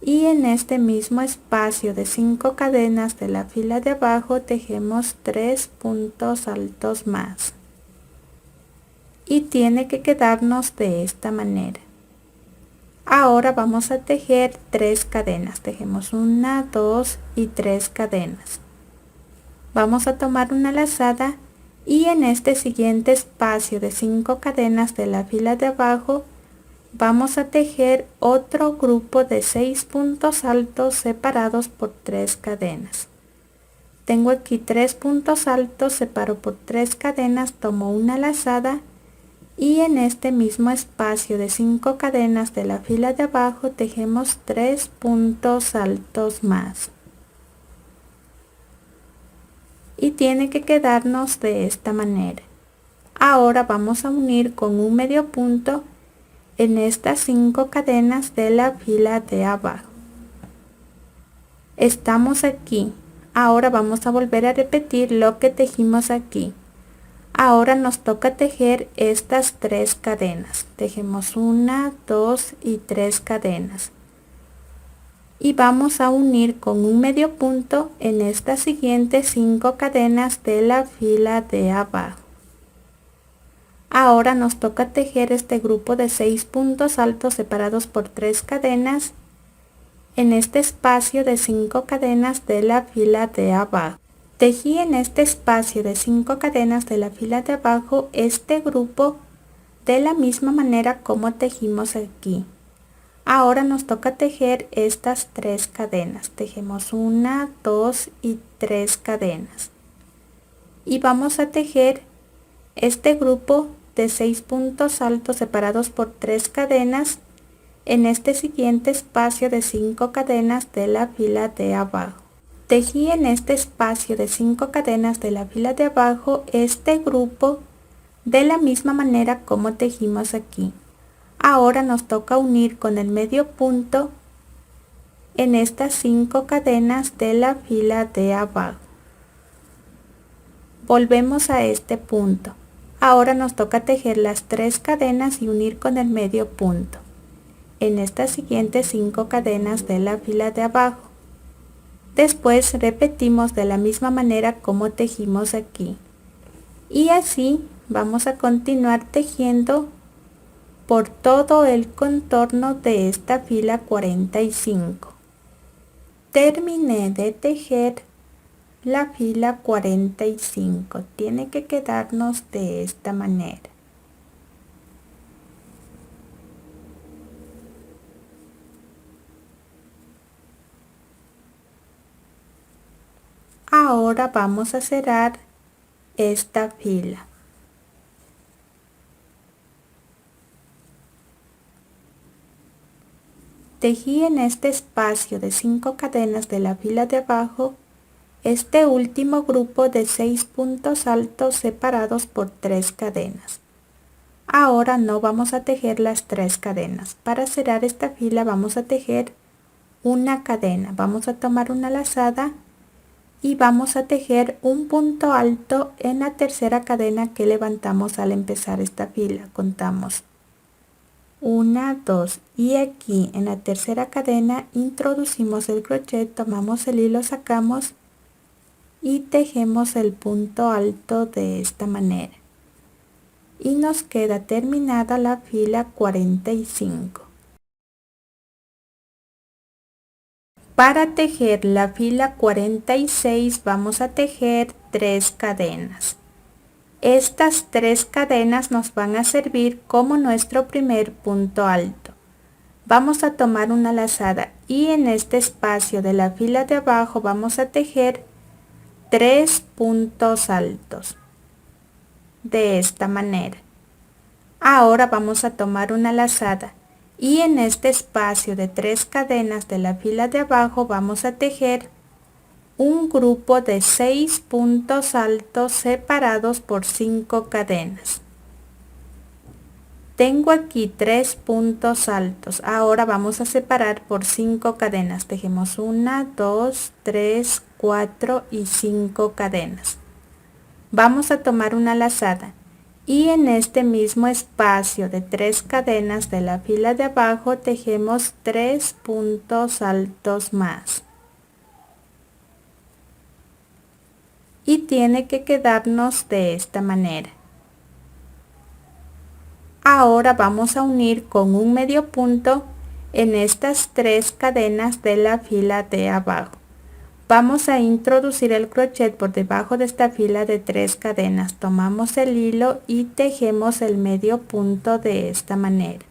y en este mismo espacio de 5 cadenas de la fila de abajo tejemos 3 puntos altos más. Y tiene que quedarnos de esta manera. Ahora vamos a tejer 3 cadenas. Tejemos 1, 2 y 3 cadenas. Vamos a tomar una lazada y en este siguiente espacio de 5 cadenas de la fila de abajo vamos a tejer otro grupo de 6 puntos altos separados por 3 cadenas. Tengo aquí 3 puntos altos, separo por 3 cadenas, tomo una lazada y en este mismo espacio de 5 cadenas de la fila de abajo tejemos 3 puntos altos más. Y tiene que quedarnos de esta manera. Ahora vamos a unir con un medio punto en estas 5 cadenas de la fila de abajo. Estamos aquí. Ahora vamos a volver a repetir lo que tejimos aquí. Ahora nos toca tejer estas 3 cadenas. Tejemos 1, 2 y 3 cadenas. y vamos a unir con un medio punto en estas siguientes 5 cadenas de la fila de abajo. Ahora nos toca tejer este grupo de 6 puntos altos separados por 3 cadenas en este espacio de 5 cadenas de la fila de abajo. Tejí en este espacio de 5 cadenas de la fila de abajo este grupo de la misma manera como tejimos aquí. Ahora nos toca tejer estas 3 cadenas. Tejemos 1, 2 y 3 cadenas. Y vamos a tejer este grupo de 6 puntos altos separados por 3 cadenas en este siguiente espacio de 5 cadenas de la fila de abajo. Tejí en este espacio de 5 cadenas de la fila de abajo este grupo de la misma manera como tejimos aquí. Ahora nos toca unir con el medio punto en estas 5 cadenas de la fila de abajo. Volvemos a este punto. Ahora nos toca tejer las 3 cadenas y unir con el medio punto en estas siguientes 5 cadenas de la fila de abajo. Después repetimos de la misma manera como tejimos aquí. Y así vamos a continuar tejiendo por todo el contorno de esta fila 45. Terminé de tejer la fila 45. Tiene que quedarnos de esta manera. Ahora vamos a cerrar esta fila. Tejí en este espacio de 5 cadenas de la fila de abajo este último grupo de 6 puntos altos separados por 3 cadenas. Ahora no vamos a tejer las 3 cadenas. Para cerrar esta fila vamos a tejer una cadena. Vamos a tomar una lazada y vamos a tejer un punto alto en la tercera cadena que levantamos al empezar esta fila. Contamos 1, 2 y aquí en la tercera cadena introducimos el crochet, tomamos el hilo, sacamos y tejemos el punto alto de esta manera y nos queda terminada la fila 45. Para tejer la fila 46 vamos a tejer 3 cadenas. Estas 3 cadenas nos van a servir como nuestro primer punto alto. Vamos a tomar una lazada y en este espacio de la fila de abajo vamos a tejer 3 puntos altos de esta manera. Ahora vamos a tomar una lazada y en este espacio de 3 cadenas de la fila de abajo vamos a tejer un grupo de 6 puntos altos separados por 5 cadenas. Tengo aquí 3 puntos altos. Ahora vamos a separar por 5 cadenas. Tejemos 1, 2, 3, 4 y 5 cadenas. Vamos a tomar una lazada y en este mismo espacio de 3 cadenas de la fila de abajo tejemos 3 puntos altos más. Y tiene que quedarnos de esta manera. Ahora vamos a unir con un medio punto en estas 3 cadenas de la fila de abajo. Vamos a introducir el crochet por debajo de esta fila de 3 cadenas. Tomamos el hilo y tejemos el medio punto de esta manera.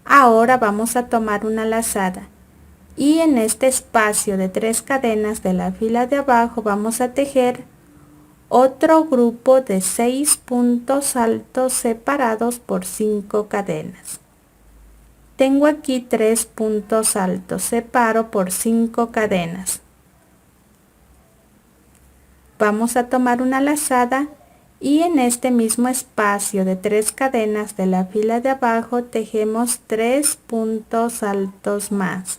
Ahora vamos a tomar una lazada y en este espacio de 3 cadenas de la fila de abajo vamos a tejer otro grupo de 6 puntos altos separados por 5 cadenas. Tengo aquí 3 puntos altos, separo por 5 cadenas. Vamos a tomar una lazada y en este mismo espacio de 3 cadenas de la fila de abajo tejemos 3 puntos altos más.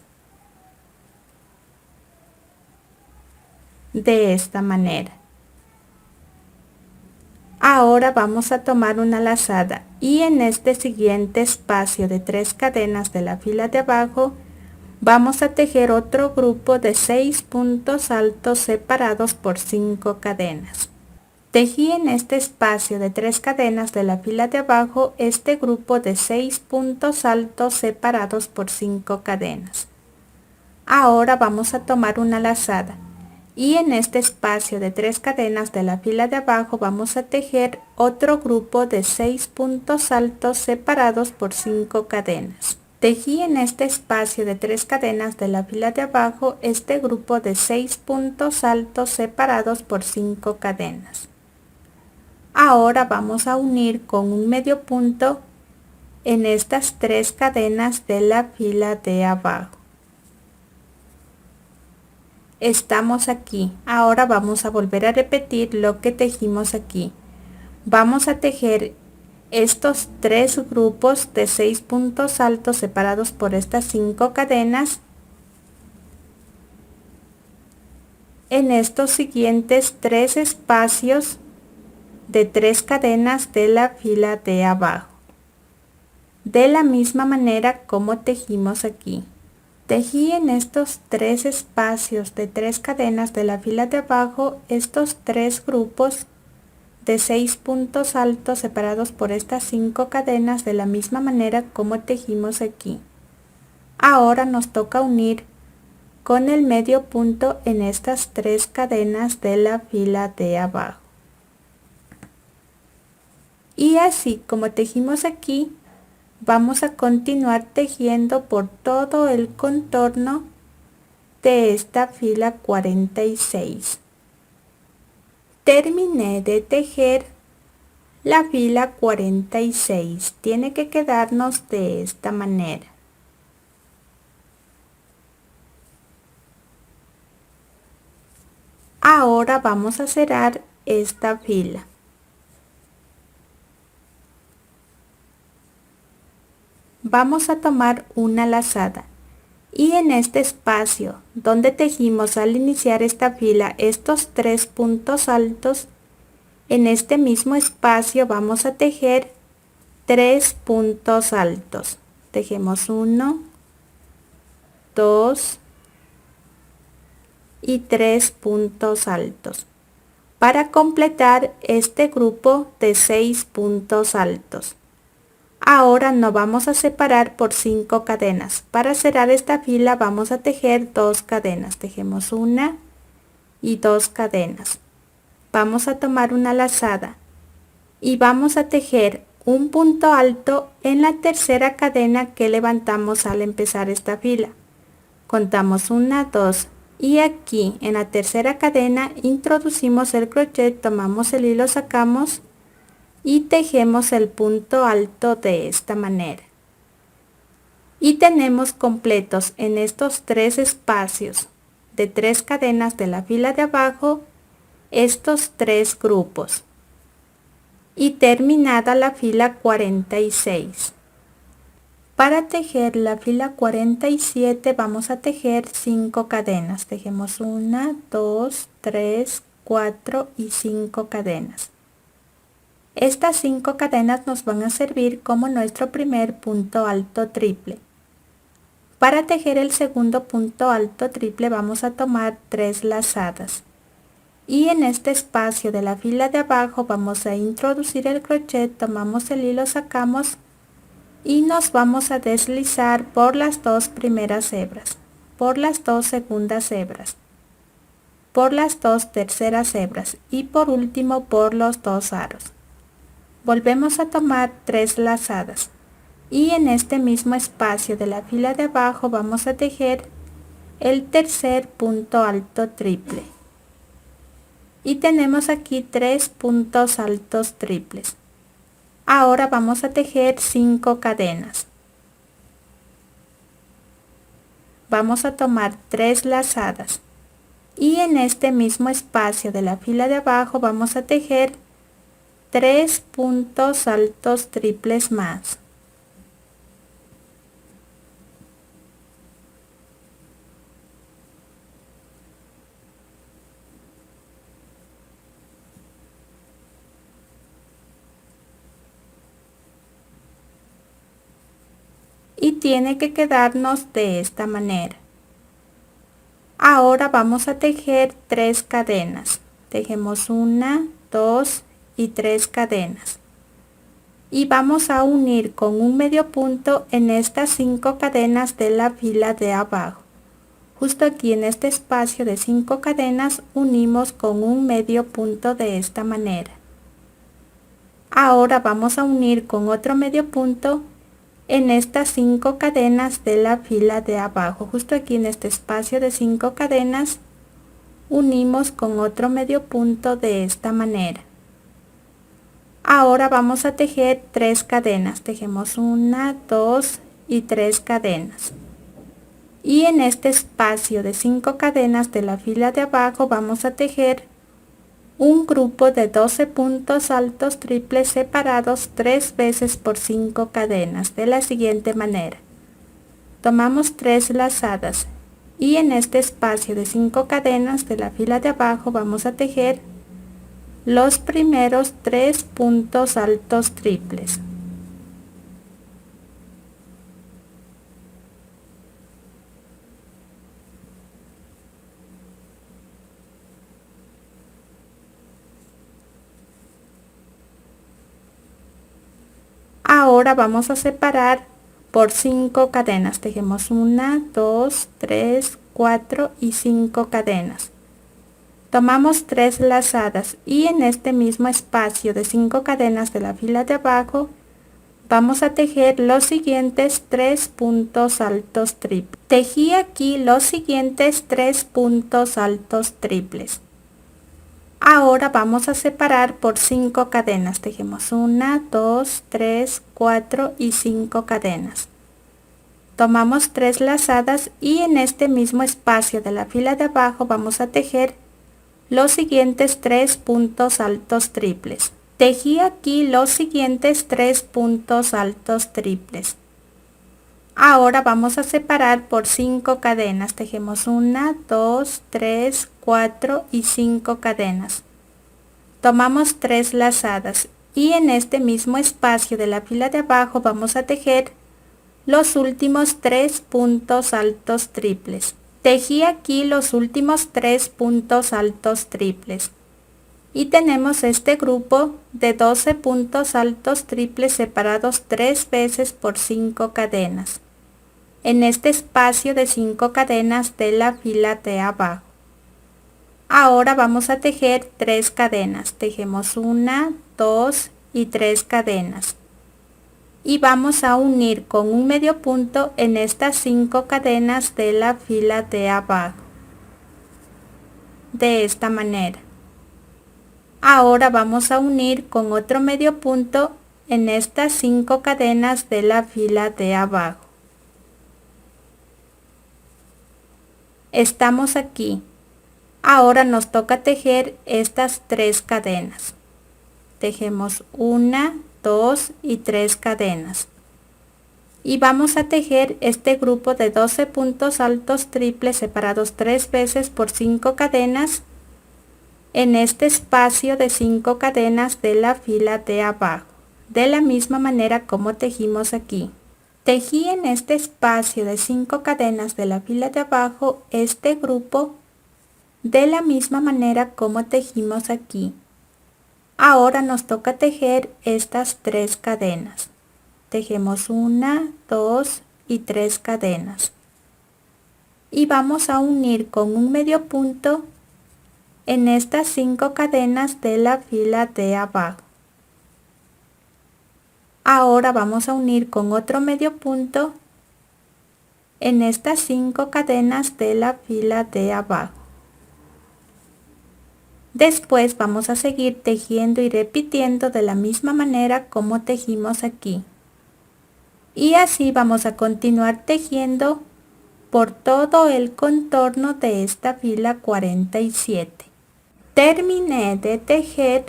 De esta manera. Ahora vamos a tomar una lazada y en este siguiente espacio de 3 cadenas de la fila de abajo vamos a tejer otro grupo de 6 puntos altos separados por 5 cadenas. Tejí en este espacio de 3 cadenas de la fila de abajo este grupo de 6 puntos altos separados por 5 cadenas. Ahora vamos a tomar una lazada y en este espacio de 3 cadenas de la fila de abajo vamos a tejer otro grupo de 6 puntos altos separados por 5 cadenas. Tejí en este espacio de 3 cadenas de la fila de abajo este grupo de 6 puntos altos separados por 5 cadenas. Ahora vamos a unir con un medio punto en estas 3 cadenas de la fila de abajo. Estamos aquí. Ahora vamos a volver a repetir lo que tejimos aquí. Vamos a tejer estos 3 grupos de 6 puntos altos separados por estas 5 cadenas en estos siguientes 3 espacios de 3 cadenas de la fila de abajo, de la misma manera como tejimos aquí. Tejí en estos 3 espacios de 3 cadenas de la fila de abajo estos 3 grupos de 6 puntos altos separados por estas 5 cadenas de la misma manera como tejimos aquí. Ahora nos toca unir con el medio punto en estas 3 cadenas de la fila de abajo. Y así como tejimos aquí, vamos a continuar tejiendo por todo el contorno de esta fila 46. Terminé de tejer la fila 46. Tiene que quedarnos de esta manera. Ahora vamos a cerrar esta fila. Vamos a tomar una lazada y en este espacio donde tejimos al iniciar esta fila estos 3 puntos altos, en este mismo espacio vamos a tejer 3 puntos altos. Tejemos 1, 2 y 3 puntos altos para completar este grupo de 6 puntos altos. Ahora nos vamos a separar por 5 cadenas. Para cerrar esta fila vamos a tejer 2 cadenas. Tejemos 1 y 2 cadenas. Vamos a tomar una lazada y vamos a tejer un punto alto en la tercera cadena que levantamos al empezar esta fila. Contamos 1, 2 y aquí en la tercera cadena introducimos el crochet, tomamos el hilo, sacamos y tejemos el punto alto de esta manera. Y tenemos completos en estos 3 espacios de 3 cadenas de la fila de abajo estos 3 grupos. Y terminada la fila 46. Para tejer la fila 47 vamos a tejer 5 cadenas. Tejemos 1, 2, 3, 4 y 5 cadenas. Estas 5 cadenas nos van a servir como nuestro primer punto alto triple. Para tejer el segundo punto alto triple vamos a tomar 3 lazadas. Y en este espacio de la fila de abajo vamos a introducir el crochet, tomamos el hilo, sacamos y nos vamos a deslizar por las 2 primeras hebras, por las 2 segundas hebras, por las 2 terceras hebras y por último por los 2 aros. Volvemos a tomar 3 lazadas y en este mismo espacio de la fila de abajo vamos a tejer el tercer punto alto triple. Y tenemos aquí 3 puntos altos triples. Ahora vamos a tejer 5 cadenas. Vamos a tomar 3 lazadas y en este mismo espacio de la fila de abajo vamos a tejer 3 puntos altos triples más. Y tiene que quedarnos de esta manera. Ahora vamos a tejer 3 cadenas. Tejemos 1, 2 y 3 cadenas. Y vamos a unir con un medio punto en estas 5 cadenas de la fila de abajo. Justo aquí en este espacio de 5 cadenas unimos con un medio punto de esta manera. Ahora vamos a unir con otro medio punto en estas 5 cadenas de la fila de abajo. Justo aquí en este espacio de 5 cadenas unimos con otro medio punto de esta manera. Ahora vamos a tejer 3 cadenas. Tejemos 1, 2 y 3 cadenas. Y en este espacio de 5 cadenas de la fila de abajo vamos a tejer un grupo de 12 puntos altos triples separados 3 veces por 5 cadenas de la siguiente manera. Tomamos 3 lazadas y en este espacio de 5 cadenas de la fila de abajo vamos a tejer los primeros 3 puntos altos triples. Ahora vamos a separar por 5 cadenas. Tejemos 1, 2, 3, 4 y 5 cadenas. Tomamos 3 lazadas y en este mismo espacio de 5 cadenas de la fila de abajo vamos a tejer los siguientes 3 puntos altos triples. Tejí aquí los siguientes 3 puntos altos triples. Ahora vamos a separar por 5 cadenas. Tejemos 1, 2, 3, 4 y 5 cadenas. Tomamos 3 lazadas y en este mismo espacio de la fila de abajo vamos a tejer los siguientes 3 puntos altos triples. Tejí aquí los siguientes 3 puntos altos triples. Ahora vamos a separar por 5 cadenas. Tejemos 1, 2, 3, 4 y 5 cadenas. Tomamos 3 lazadas y en este mismo espacio de la fila de abajo vamos a tejer los últimos 3 puntos altos triples. Tejí aquí los últimos 3 puntos altos triples. Y tenemos este grupo de 12 puntos altos triples separados 3 veces por 5 cadenas. En este espacio de 5 cadenas de la fila de abajo. Ahora vamos a tejer 3 cadenas. Tejemos 1, 2 y 3 cadenas. Y vamos a unir con un medio punto en estas 5 cadenas de la fila de abajo. De esta manera. Ahora vamos a unir con otro medio punto en estas 5 cadenas de la fila de abajo. Estamos aquí. Ahora nos toca tejer estas 3 cadenas. Tejemos 1, 2 y 3 cadenas. Y vamos a tejer este grupo de 12 puntos altos triples separados 3 veces por 5 cadenas en este espacio de 5 cadenas de la fila de abajo, de la misma manera como tejimos aquí. Tejí en este espacio de 5 cadenas de la fila de abajo este grupo de la misma manera como tejimos aquí. Ahora nos toca tejer estas 3 cadenas. Tejemos 1, 2 y 3 cadenas. Y vamos a unir con un medio punto en estas 5 cadenas de la fila de abajo. Ahora vamos a unir con otro medio punto en estas 5 cadenas de la fila de abajo. Después vamos a seguir tejiendo y repitiendo de la misma manera como tejimos aquí. Y así vamos a continuar tejiendo por todo el contorno de esta fila 47. Terminé de tejer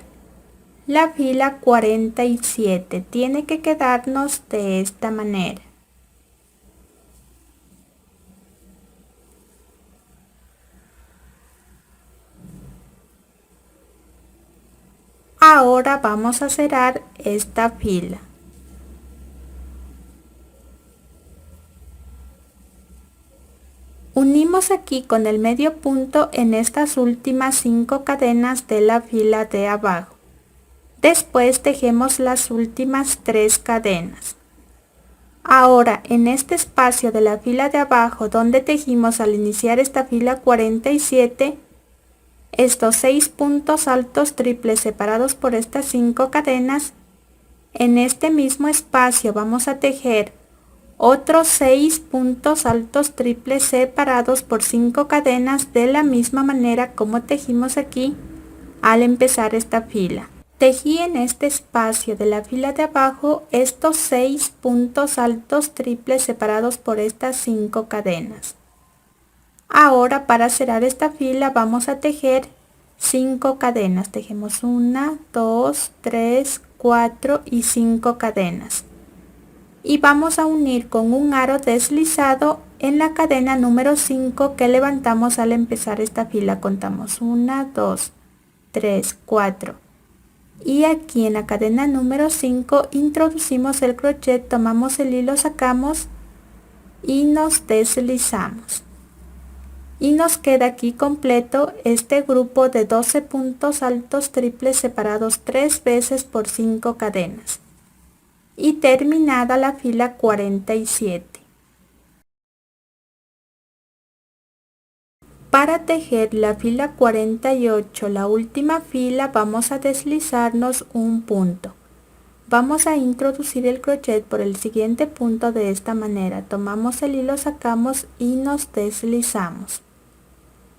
la fila 47. Tiene que quedarnos de esta manera. Ahora vamos a cerrar esta fila. Unimos aquí con el medio punto en estas últimas 5 cadenas de la fila de abajo. Después tejemos las últimas 3 cadenas. Ahora en este espacio de la fila de abajo donde tejimos al iniciar esta fila 47, estos 6 puntos altos triples separados por estas 5 cadenas, en este mismo espacio vamos a tejer otros 6 puntos altos triples separados por 5 cadenas de la misma manera como tejimos aquí al empezar esta fila. Tejí en este espacio de la fila de abajo estos 6 puntos altos triples separados por estas 5 cadenas. Ahora para cerrar esta fila vamos a tejer 5 cadenas. Tejemos 1, 2, 3, 4 y 5 cadenas. Y vamos a unir con un aro deslizado en la cadena número 5 que levantamos al empezar esta fila. Contamos 1, 2, 3, 4. Y aquí en la cadena número 5 introducimos el crochet, tomamos el hilo, sacamos y nos deslizamos. Y nos queda aquí completo este grupo de 12 puntos altos triples separados 3 veces por 5 cadenas. Y terminada la fila 47. Para tejer la fila 48, la última fila, vamos a deslizarnos un punto. Vamos a introducir el crochet por el siguiente punto de esta manera. Tomamos el hilo, sacamos y nos deslizamos.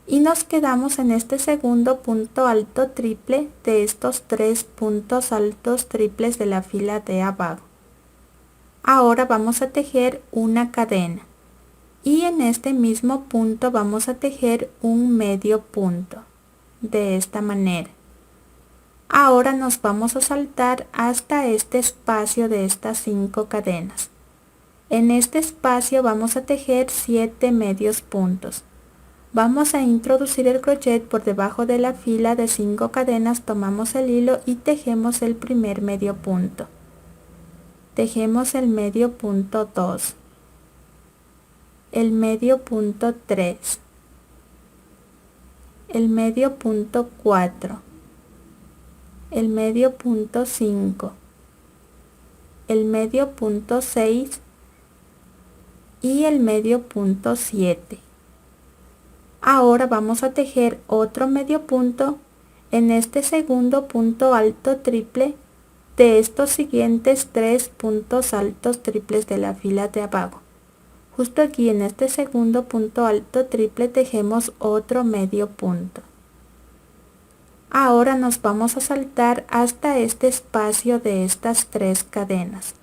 Y nos quedamos en este segundo punto alto triple de estos 3 puntos altos triples de la fila de abajo. Ahora vamos a tejer una cadena. Y en este mismo punto vamos a tejer un medio punto. De esta manera. Ahora nos vamos a saltar hasta este espacio de estas 5 cadenas. En este espacio vamos a tejer 7 medios puntos. Vamos a introducir el crochet por debajo de la fila de 5 cadenas, tomamos el hilo y tejemos el primer medio punto. Tejemos el medio punto 2, el medio punto 3, el medio punto 4, el medio punto 5, el medio punto 6 y el medio punto 7. Ahora vamos a tejer otro medio punto en este segundo punto alto triple de estos siguientes 3 puntos altos triples de la fila de abajo. Justo aquí en este segundo punto alto triple tejemos otro medio punto. Ahora nos vamos a saltar hasta este espacio de estas 3 cadenas.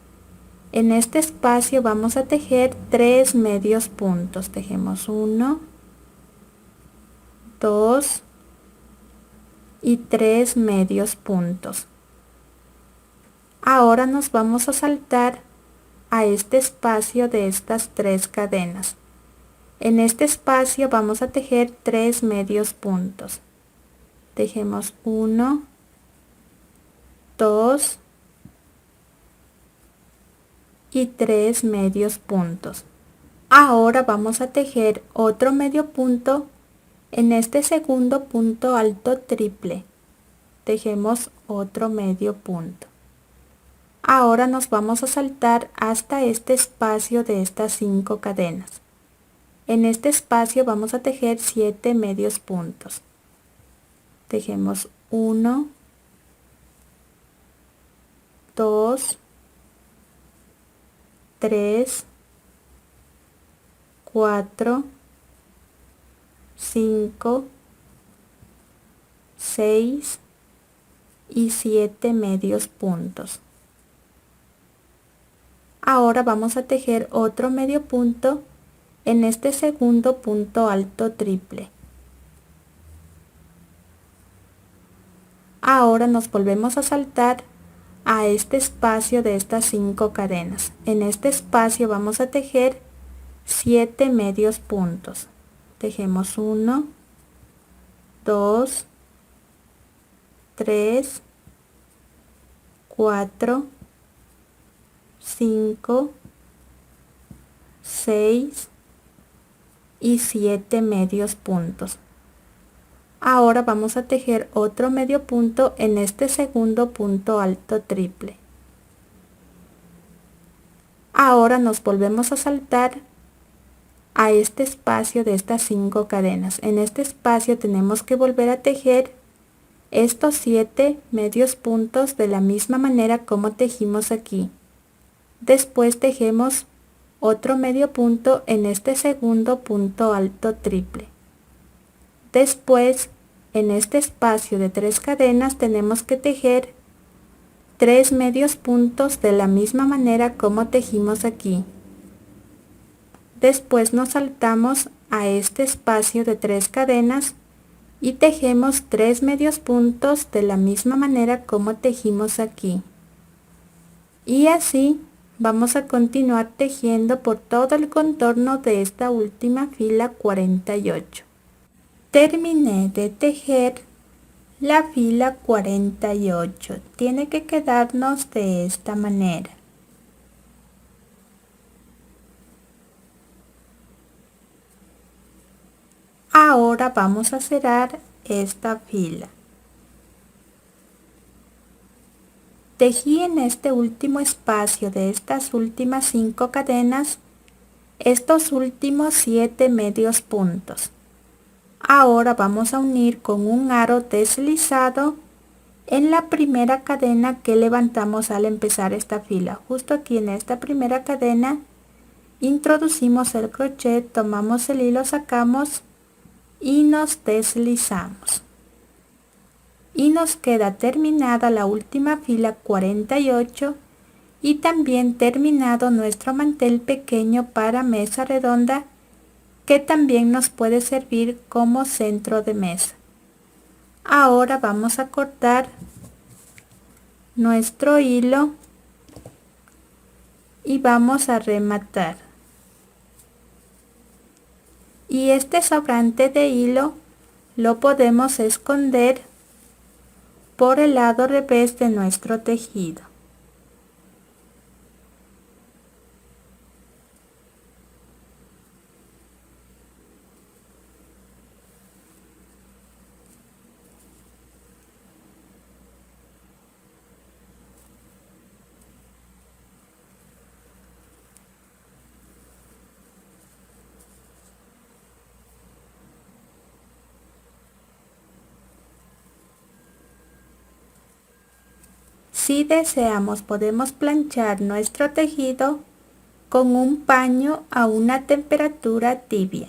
En este espacio vamos a tejer 3 medios puntos. Tejemos 1, 2 y 3 medios puntos. Ahora nos vamos a saltar a este espacio de estas 3 cadenas. En este espacio vamos a tejer 3 medios puntos. Tejemos 1, 2 y 3 medios puntos. Ahora vamos a tejer otro medio punto en este segundo punto alto triple. Tejemos otro medio punto. Ahora nos vamos a saltar hasta este espacio de estas 5 cadenas. En este espacio vamos a tejer 7 medios puntos. Tejemos 1, 2, 3, 4, 5, 6 y 7 medios puntos. Ahora vamos a tejer otro medio punto en este segundo punto alto triple. Ahora nos volvemos a saltar a este espacio de estas 5 cadenas. En este espacio vamos a tejer 7 medios puntos. Tejemos 1, 2, 3, 4, 5, 6 y 7 medios puntos. Ahora vamos a tejer otro medio punto en este segundo punto alto triple. Ahora nos volvemos a saltar a este espacio de estas 5 cadenas. En este espacio tenemos que volver a tejer estos 7 medios puntos de la misma manera como tejimos aquí. Después tejemos otro medio punto en este segundo punto alto triple. Después, en este espacio de 3 cadenas tenemos que tejer 3 medios puntos de la misma manera como tejimos aquí. Después nos saltamos a este espacio de 3 cadenas y tejemos 3 medios puntos de la misma manera como tejimos aquí. Y así vamos a continuar tejiendo por todo el contorno de esta última fila 48. Terminé de tejer la fila 48. Tiene que quedarnos de esta manera. Ahora vamos a cerrar esta fila. Tejí en este último espacio de estas últimas 5 cadenas estos últimos 7 medios puntos. Ahora vamos a unir con un aro deslizado en la primera cadena que levantamos al empezar esta fila. Justo aquí en esta primera cadena introducimos el crochet, tomamos el hilo, sacamos y nos deslizamos. Y nos queda terminada la última fila 48 y también terminado nuestro mantel pequeño para mesa redonda, que también nos puede servir como centro de mesa. Ahora vamos a cortar nuestro hilo y vamos a rematar. Y este sobrante de hilo lo podemos esconder por el lado revés de nuestro tejido. Si deseamos, podemos planchar nuestro tejido con un paño a una temperatura tibia.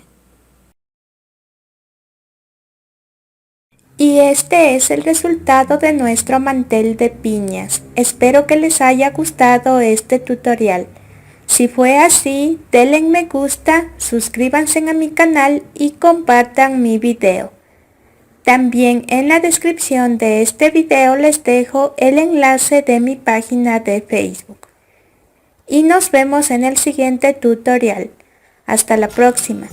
Y este es el resultado de nuestro mantel de piñas. Espero que les haya gustado este tutorial. Si fue así, denle me gusta, suscríbanse a mi canal y compartan mi video. También en la descripción de este video les dejo el enlace de mi página de Facebook. Y nos vemos en el siguiente tutorial. Hasta la próxima.